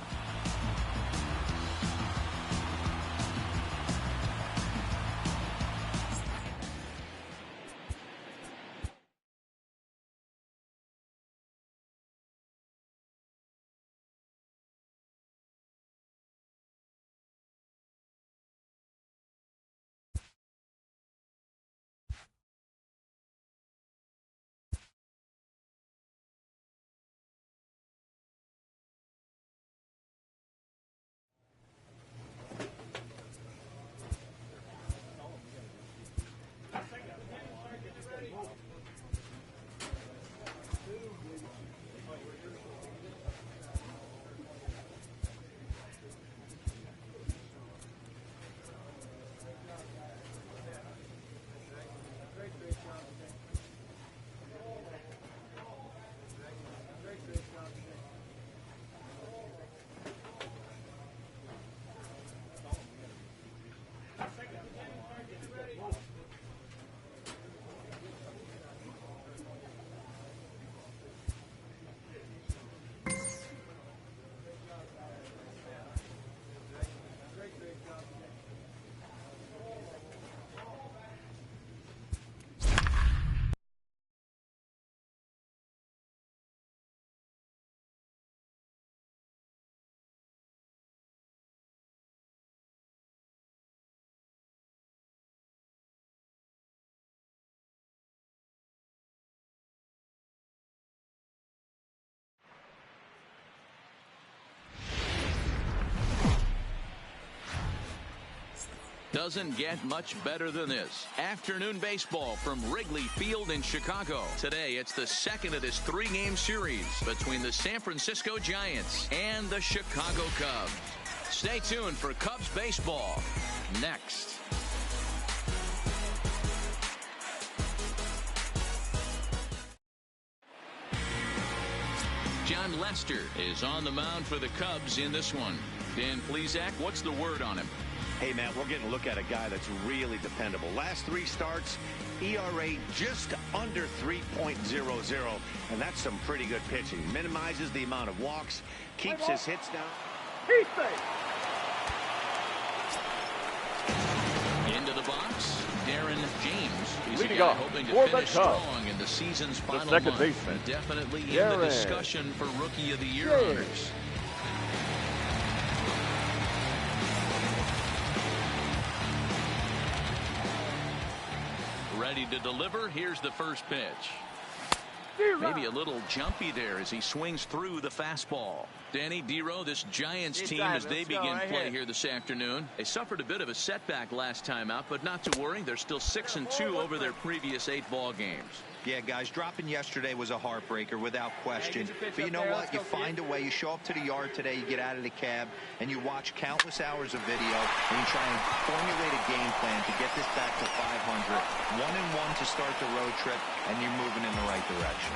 Doesn't get much better than this. Afternoon baseball from Wrigley Field in Chicago. Today, it's the second of this 3-game series between the San Francisco Giants and the Chicago Cubs. Stay tuned for Cubs baseball next. John Lester is on the mound for the Cubs in this one. Dan Plesac, what's the word on him? Hey, Matt, we're getting a look at a guy that's really dependable. Last 3 starts, ERA just under 3.00, and that's some pretty good pitching. Minimizes the amount of walks, keeps his hits down. He's safe. Into the box, Darren James. He's Leading a guy off hoping to for the finish Cubs, strong in the season's final second month. baseman, Definitely in Darren the discussion for Rookie of the Year James. honors. Ready to deliver. Here's the first pitch. Maybe a little jumpy there as he swings through the fastball. Danny Dero, this Giants team, as they begin play here this afternoon, they suffered a bit of a setback last time out, but not to worry. They're still 6-2 over their previous 8 ball games. Yeah, guys, dropping yesterday was a heartbreaker without question. But you know what? You find a way. You show up to the yard today, you get out of the cab, and you watch countless hours of video, and you try and formulate a game plan to get this back to 500. 1-1 to start the road trip, and you're moving in the right direction.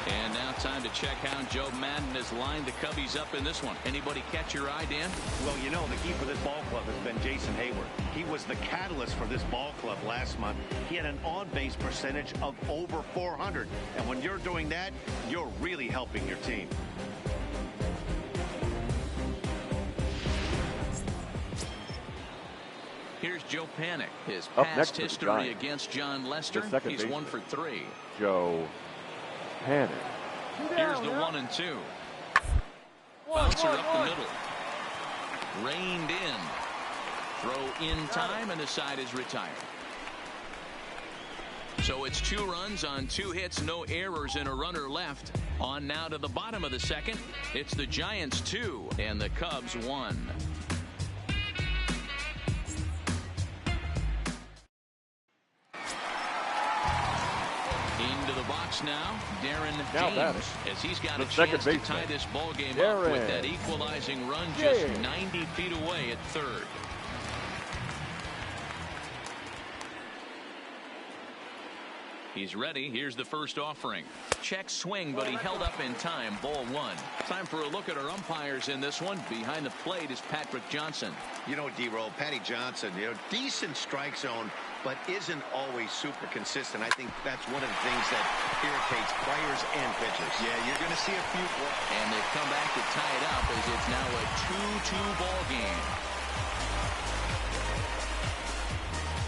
And now time to check how Joe Madden has lined the Cubbies up in this one. Anybody catch your eye, Dan? Well, you know, the key for this ball club has been Jason Hayward. He was the catalyst for this ball club last month. He had an on-base percentage of over 400. And when you're doing that, you're really helping your team. Here's Joe Panik. His Up past next history against John Lester. He's 1 for 3. Joe Panik. Here's the 1-2. Bouncer up the middle. Reined in. Throw in time, and the side is retired. So it's 2 runs on 2 hits, no errors, and a runner left. On now to the bottom of the second. It's the Giants 2 and the Cubs 1. Into the box now, Darren James, as he's got a chance to tie this ball game up with that equalizing run just 90 feet away at third. He's ready. Here's the first offering. Check swing, but he held up in time. Ball 1. Time for a look at our umpires in this one. Behind the plate is Patrick Johnson. You know, D-Roll, Patty Johnson, decent strike zone, but isn't always super consistent. I think that's one of the things that irritates players and pitchers. Yeah, you're going to see a few. And they've come back to tie it up as it's now a 2-2 ball game.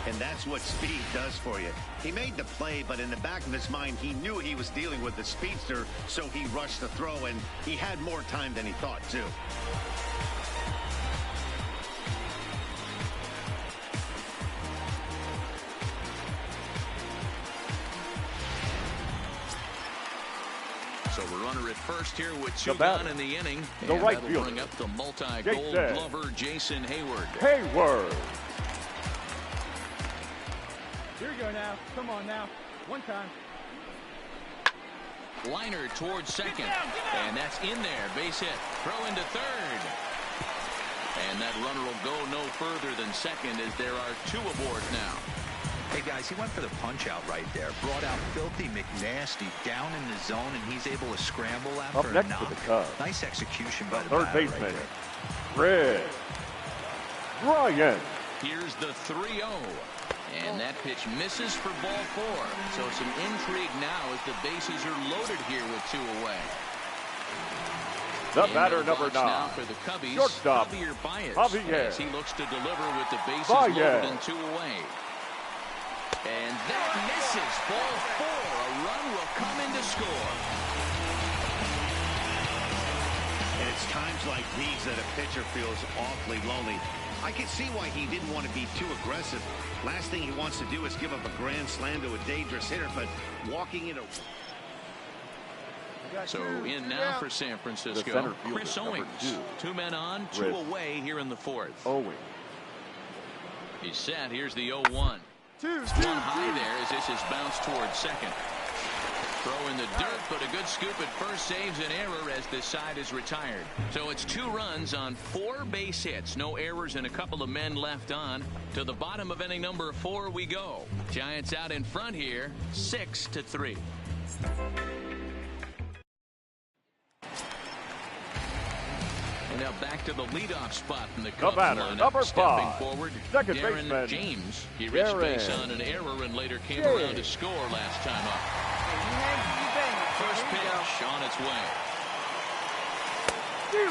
And that's what speed does for you. He made the play, but in the back of his mind, he knew he was dealing with the speedster, so he rushed the throw, and he had more time than he thought, too. So we're runner at first here with 2 gone in the inning. The right fielder. Bring up the multi-gold glover, Jason Hayward. Hayward. Here you go now. Come on now. One time. Liner towards second. And that's in there. Base hit. Throw into third. And that runner will go no further than second as there are 2 aboard now. Hey, guys, he went for the punch-out right there. Brought out Filthy McNasty down in the zone, and he's able to scramble after a knock. Up next for the Cubs. Nice execution by the third baseman, Fred Ryan. Here's the 3-0. And that pitch misses for ball 4. So some intrigue now as the bases are loaded here with 2 away. The batter, number 9. Now for the Cubbies, shortstop, Javier Baez, Javier. as he looks to deliver with the bases loaded and 2 away. And that misses. Ball 4. A run will come in to score. And it's times like these that a pitcher feels awfully lonely. I can see why he didn't want to be too aggressive. Last thing he wants to do is give up a grand slam to a dangerous hitter, but walking into... So in now for San Francisco, Chris Owings. 2 men on, 2 away here in the 4th. Owings. He's set. Here's the 0-1. One high there as this is bounced towards second. Throw in the dirt, but a good scoop at first saves an error as this side is retired. So it's 2 runs on 4 base hits. No errors and a couple of men left on. To the bottom of inning number 4 we go. Giants out in front here, 6-3. And now back to the leadoff spot in the Cubs lineup. Number Stepping 5, forward, second Darren baseman, James. He reached base on an error and later came around to score last time up. First pitch on its way.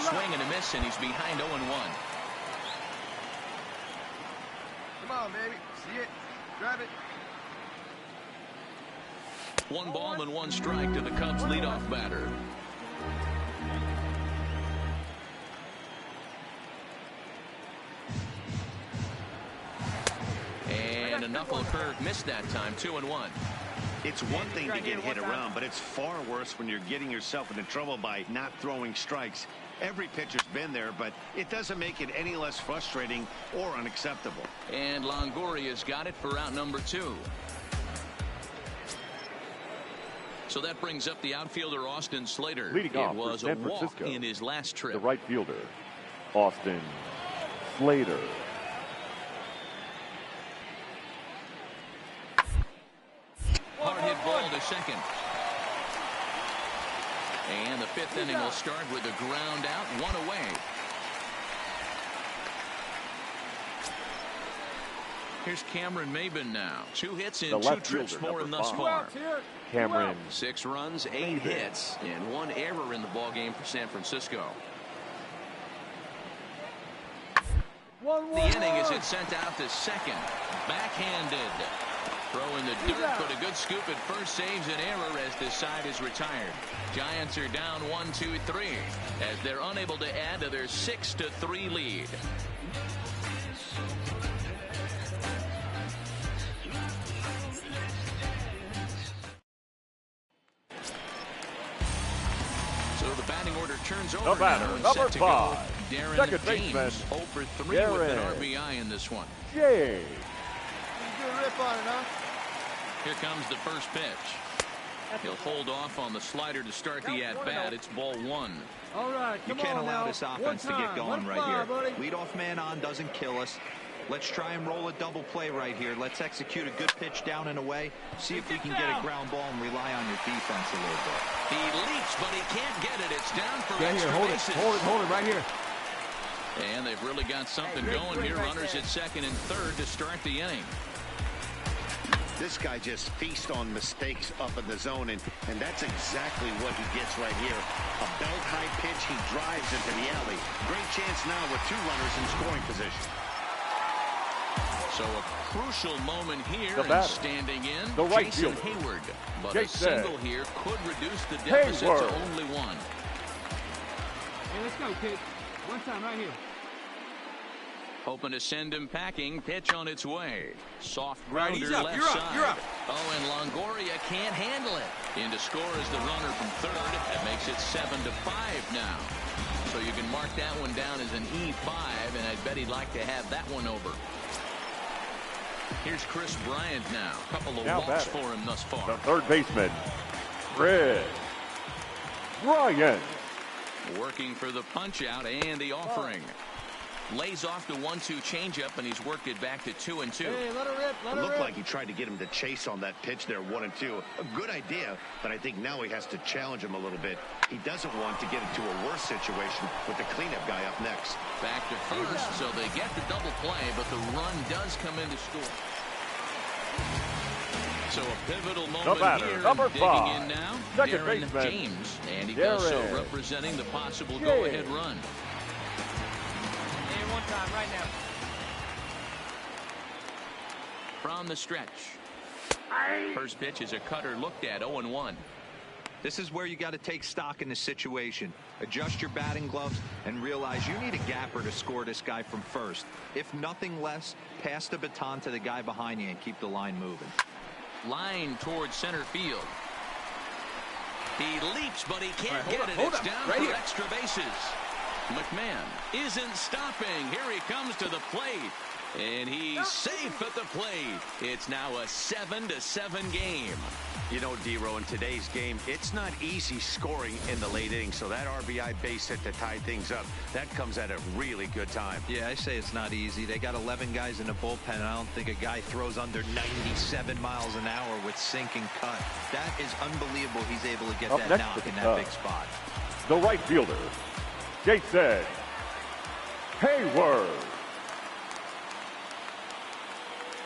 Swing and a miss, and he's behind 0-1. Come on, baby. See it. Grab it. 1 ball and 1 strike to the Cubs leadoff batter. And a knuckle curve missed that time. 2-1. It's one thing to get hit around, but it's far worse when you're getting yourself into trouble by not throwing strikes. Every pitcher's been there, but it doesn't make it any less frustrating or unacceptable. And Longoria's got it for out number 2. So that brings up the outfielder Austin Slater. Leading off it was for San a walk Francisco, in his last trip. The right fielder, Austin Slater. Hard hit ball to second. And the 5th inning will start with a ground out, 1 away. Here's Cameron Maben now. 2 hits in 2 trips for him thus far. Cameron. 6 runs, 8 hits, and 1 error in the ballgame for San Francisco. The inning is it sent out to second. Backhanded. Throw in the dirt, but a good scoop at first saves an error as this side is retired. Giants are down 1-2-3 as they're unable to add to their 6-3 lead. So the batting order turns over. The batter, number 5, Darren second James, baseman, 0 for 3 with an RBI in this one. Jay. Rip on it, huh? Here comes the first pitch. He'll hold off on the slider to start the at-bat. It's ball 1. All right, you can't allow this offense to get going right here. Leadoff man on doesn't kill us. Let's try and roll a double play right here. Let's execute a good pitch down and away. See if we can get a ground ball and rely on your defense a little bit. He leaps, but he can't get it. It's down for extra bases. Hold it right here. And they've really got something going here. Runners at second and third to start the inning. This guy just feasts on mistakes up in the zone, and that's exactly what he gets right here. A belt-high pitch, he drives into the alley. Great chance now with 2 runners in scoring position. So a crucial moment here, and standing in, the right Jason fielder. Hayward. But Jake a single here could reduce the deficit to only 1. Hey, let's go, kid. One time right here. Hoping to send him packing. Pitch on its way. Soft grounder left you're side. You're up. Oh, and Longoria can't handle it. In to score is the runner from third. That makes it 7-5 now. So you can mark that one down as an E5, and I bet he'd like to have that one over. Here's Chris Bryant now. A couple of walks for him thus far. The third baseman, Chris Bryant. Working for the punch out and the offering. Lays off the 1-2 changeup, and he's worked it back to 2-2. Hey, let her rip. It looked like he tried to get him to chase on that pitch there, 1-2. A good idea, but I think now he has to challenge him a little bit. He doesn't want to get into a worse situation with the cleanup guy up next. Back to first, so they get the double play, but the run does come in to score. So a pivotal moment here. Number 5, digging in now, second Darren baseman, James, and he does so representing the possible go-ahead run. One time right now. From the stretch. First pitch is a cutter looked at. 0-1. This is where you got to take stock in the situation. Adjust your batting gloves and realize you need a gapper to score this guy from first. If nothing less, pass the baton to the guy behind you and keep the line moving. Line towards center field. He leaps, but he can't get it. It's down for extra bases. McMahon isn't stopping. Here he comes to the plate. And he's safe at the plate. It's now a 7-7 game. You know, D-Row, in today's game, it's not easy scoring in the late innings. So that RBI base hit to tie things up, that comes at a really good time. Yeah, I say it's not easy. They got 11 guys in the bullpen, and I don't think a guy throws under 97 miles an hour with sink and cut. That is unbelievable. He's able to get that knock in that big spot. The right fielder, Jason Hayward.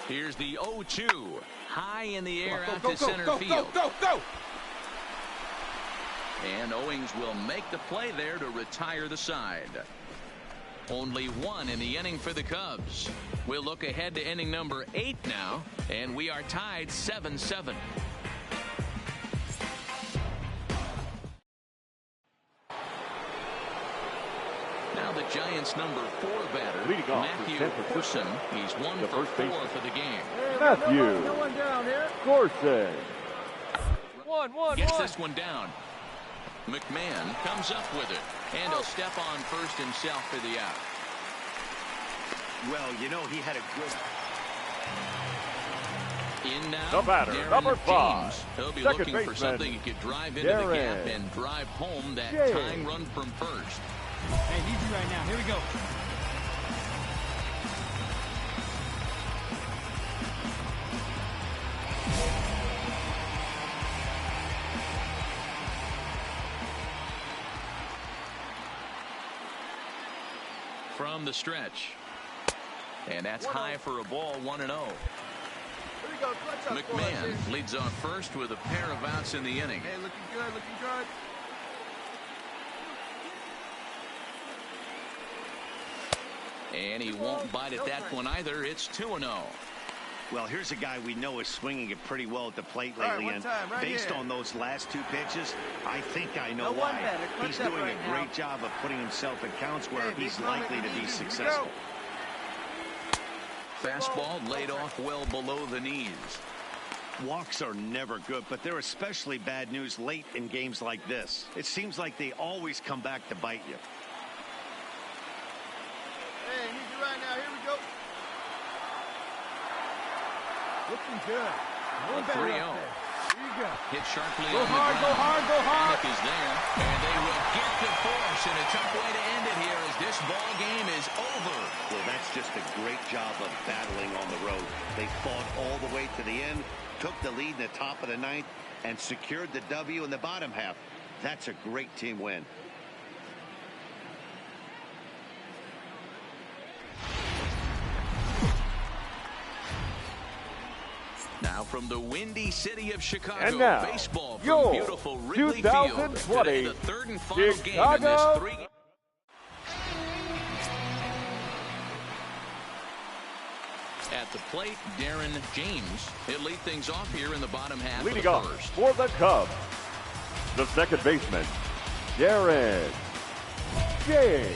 Here's the 0-2. High in the air out to center field. Go! And Owings will make the play there to retire the side. Only one in the inning for the Cubs. We'll look ahead to inning number 8 now, and we are tied 7-7. Now the Giants' number 4 batter, Matthew Corson. He's 1 for 4 for the game. Matthew No one down here. Corson. One. Gets this one down. McMahon comes up with it, and he'll step on first himself for the out. Well, you know, he had a good... In now, the batter, Darren number 5. James. He'll be Second looking baseman, for something he could drive into the gap and drive home that tying run from first. Hey, easy right now. Here we go. From the stretch. And that's high for a ball, 1-0. McMahon leads off first with a pair of outs in the inning. Hey, looking good, looking good. And he won't bite at that one either. It's 2-0. Well, here's a guy we know is swinging it pretty well at the plate lately, and based on those last 2 pitches, I think I know why. He's doing a great job of putting himself in counts where he's likely to be successful. Fastball laid off well below the knees. Walks are never good, but they're especially bad news late in games like this. It seems like they always come back to bite you. Hey, need you right now. Here we go. Looking good. 3-0. Here you go. Hit sharply Go on hard, the go ground. hard, go hard. Panic is there, and they will get the force, and a tough way to end it here as this ball game is over. Well, that's just a great job of battling on the road. They fought all the way to the end, took the lead in the top of the 9th, and secured the W in the bottom half. That's a great team win. Now from the windy city of Chicago, And now, baseball from your beautiful Wrigley 2020 Field. Today, the 3rd and final Chicago game in this 3. At the plate, Darren James. He'll lead things off here in the bottom half of the Leading off first. for the Cubs, the second baseman, Darren James.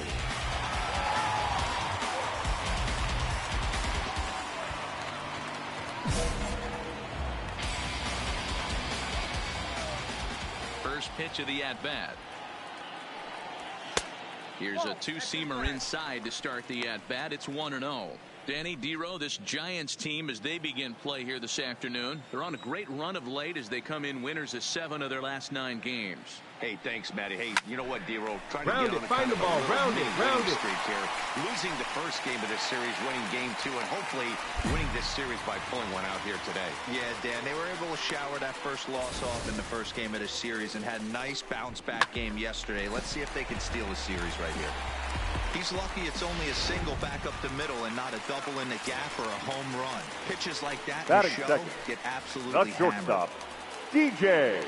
First pitch of the at-bat. Here's a 2-seamer inside to start the at-bat. It's 1-0. Danny, D-Row, this Giants team, as they begin play here this afternoon, they're on a great run of late as they come in winners of 7 of their last 9 games. Hey, thanks, Matty. Hey, you know what, D-Row? Trying Round to get it, on find the ball, round it. Streak here. Losing the first game of this series, winning game 2, and hopefully winning this series by pulling one out here today. Yeah, Dan, they were able to shower that first loss off in the first game of this series and had a nice bounce-back game yesterday. Let's see if they can steal the series right here. He's lucky it's only a single back up the middle and not a double in the gap or a home run. Pitches like that in the show get absolutely shortstop, DJ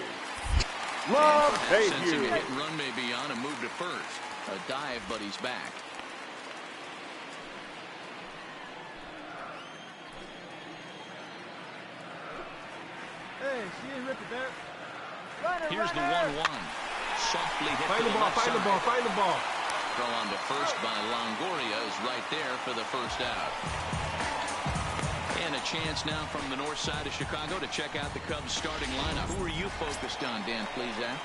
Sensing a hit and run may be on, a move to first. A dive, but he's back. Hey, she ain't ripped it there. Here's the 1-1. Softly hit Find to the the ball, left find side. the ball, find the ball. Throw on to first by Longoria is right there for the first out. And a chance now from the north side of Chicago to check out the Cubs starting lineup. Who are you focused on, Dan Plesac?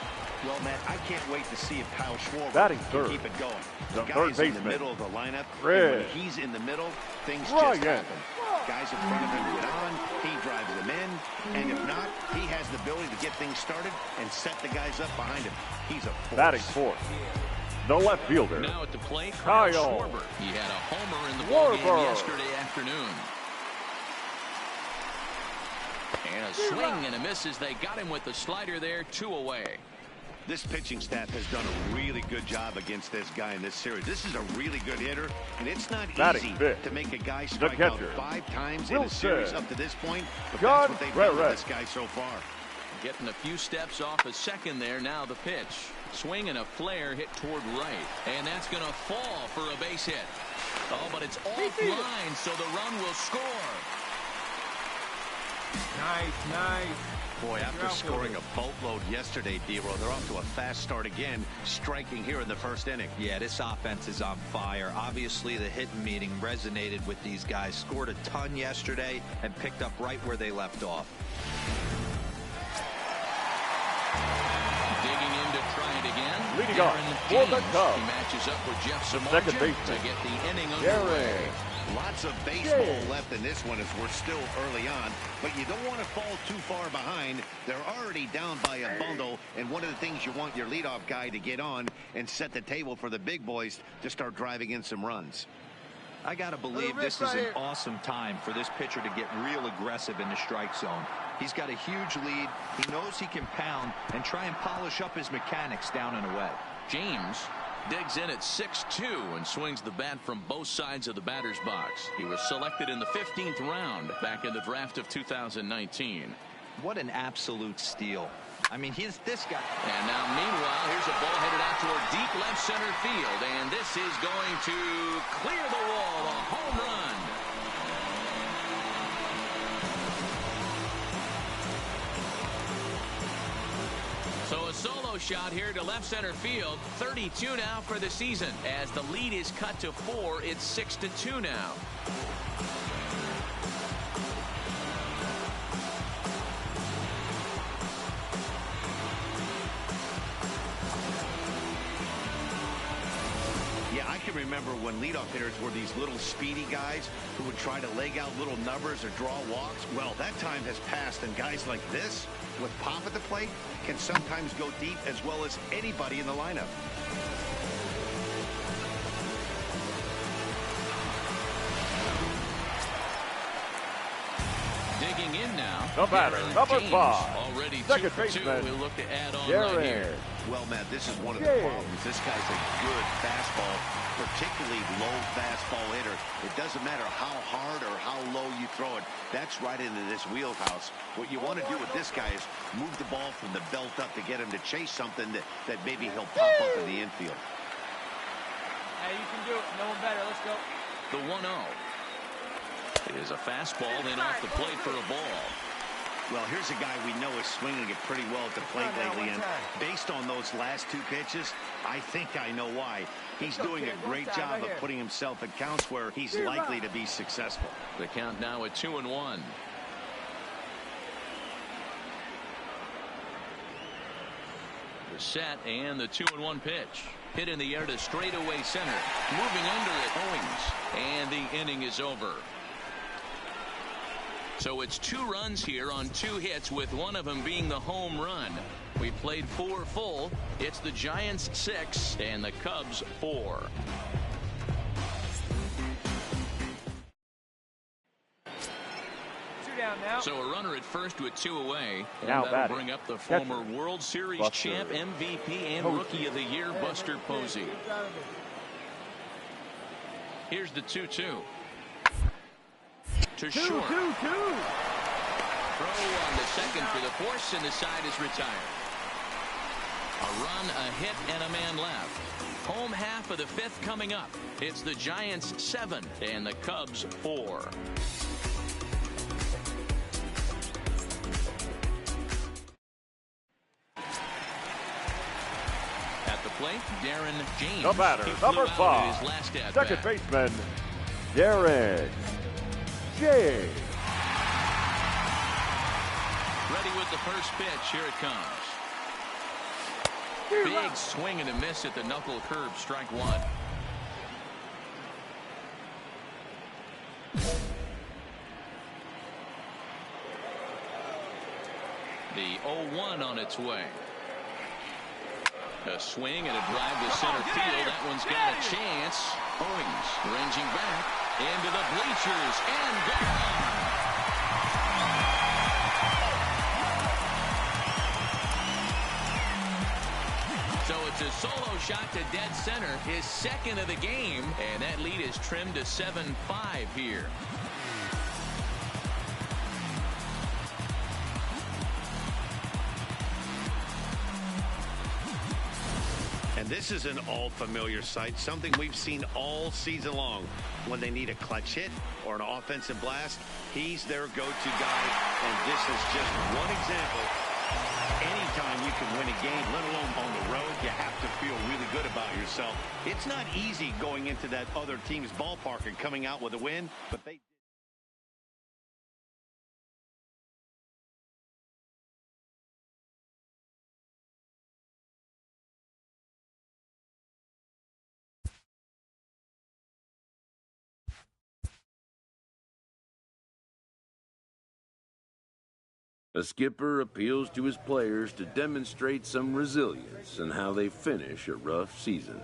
Well, Matt, I can't wait to see if Kyle Schwarber can keep it going. The guy's in the middle of the lineup. And when he's in the middle, things just happen. Guys in front of him get on, he drives them in, and if not, he has the ability to get things started and set the guys up behind him. He's a force. Batting fourth, the left fielder. Now at the plate, Kyle Schwarber. He had a homer in the ballgame yesterday afternoon. And a swing and a miss as they got him with the slider there, 2 away. This pitching staff has done a really good job against this guy in this series. This is a really good hitter, and it's not easy to make a guy strike out 5 times in a series up to this point, but that's what they've done with this guy so far. Getting a few steps off a second there. Now the pitch. Swing and a flare hit toward right. And that's going to fall for a base hit. Oh, but it's offline, so the run will score. Nice. Boy, after scoring a boatload yesterday, D-Row, they're off to a fast start again, striking here in the first inning. Yeah, this offense is on fire. Obviously, the hitting meeting resonated with these guys. Scored a ton yesterday and picked up right where they left off. Digging in to try it again. Leading off for the Cubs. He matches up with Jeff Second Samardzija baseman to get the inning underway. Lots of baseball left in this one as we're still early on, but you don't want to fall too far behind. They're already down by a bundle, and one of the things you want your leadoff guy to get on and set the table for the big boys to start driving in some runs. I got to believe this is an awesome time for this pitcher to get real aggressive in the strike zone. He's got a huge lead. He knows he can pound and try and polish up his mechanics down and away. James digs in at 6-2 and swings the bat from both sides of the batter's box. He was selected in the 15th round back in the draft of 2019. What an absolute steal. I mean, he's this guy. And now, meanwhile, here's a ball headed out toward deep left center field. And this is going to clear the wall. A home run. So a solo shot here to left center field. 32 now for the season. As the lead is cut to 4, it's 6-2 now. Remember when leadoff hitters were these little speedy guys who would try to leg out little numbers or draw walks? Well, that time has passed, and guys like this with pop at the plate can sometimes go deep as well as anybody in the lineup. Digging in now. The batter, number 5. Already second 2 for 2. baseman. We'll look to add on right here. Well, Matt, this is one of the problems. This guy's a good fastball, particularly low fastball hitter. It doesn't matter how hard or how low you throw it. That's right into this wheelhouse. What you want to do with this guy is move the ball from the belt up to get him to chase something that maybe he'll pop up in the infield. Hey, you can do it. No one better. Let's go. The 1-0 is a fastball then off the plate for a ball. Well, here's a guy we know is swinging it pretty well at the plate lately, and based on those last 2 pitches, I think I know why. He's doing a great job of putting himself at counts where he's likely to be successful. The count now at 2-1. The set and the 2-1 pitch. Hit in the air to straightaway center. Moving under it, Owings. And the inning is over. So it's 2 runs here on 2 hits, with one of them being the home run. We played 4 full. It's the Giants 6 and the Cubs 4. Down now. So a runner at first with 2 away. And now that'll bring up the former World Series champ, MVP, and Rookie of the Year, Buster Posey. Here's the 2-2. To short. Throw on the second for the force, and the side is retired. A run, a hit, and a man left. Home half of the 5th coming up. It's the Giants 7 and the Cubs 4. At the plate, Darren James. The batter, number 5. Second baseman, Darren James. Ready with the first pitch. Here it comes. Big swing and a miss at the knuckle curve. Strike one. The 0-1 on its way. A swing and a drive to center field. That one's got a chance. Owings ranging back into the bleachers and gone. So it's a solo shot to dead center, his second of the game, and that lead is trimmed to 7-5 here. And this is an all-familiar sight, something we've seen all season long. When they need a clutch hit or an offensive blast, he's their go-to guy, and this is just one example. Anytime you can win a game, let alone on the road, you have to feel really good about yourself. It's not easy going into that other team's ballpark and coming out with a win, but they... A skipper appeals to his players to demonstrate some resilience in how they finish a rough season.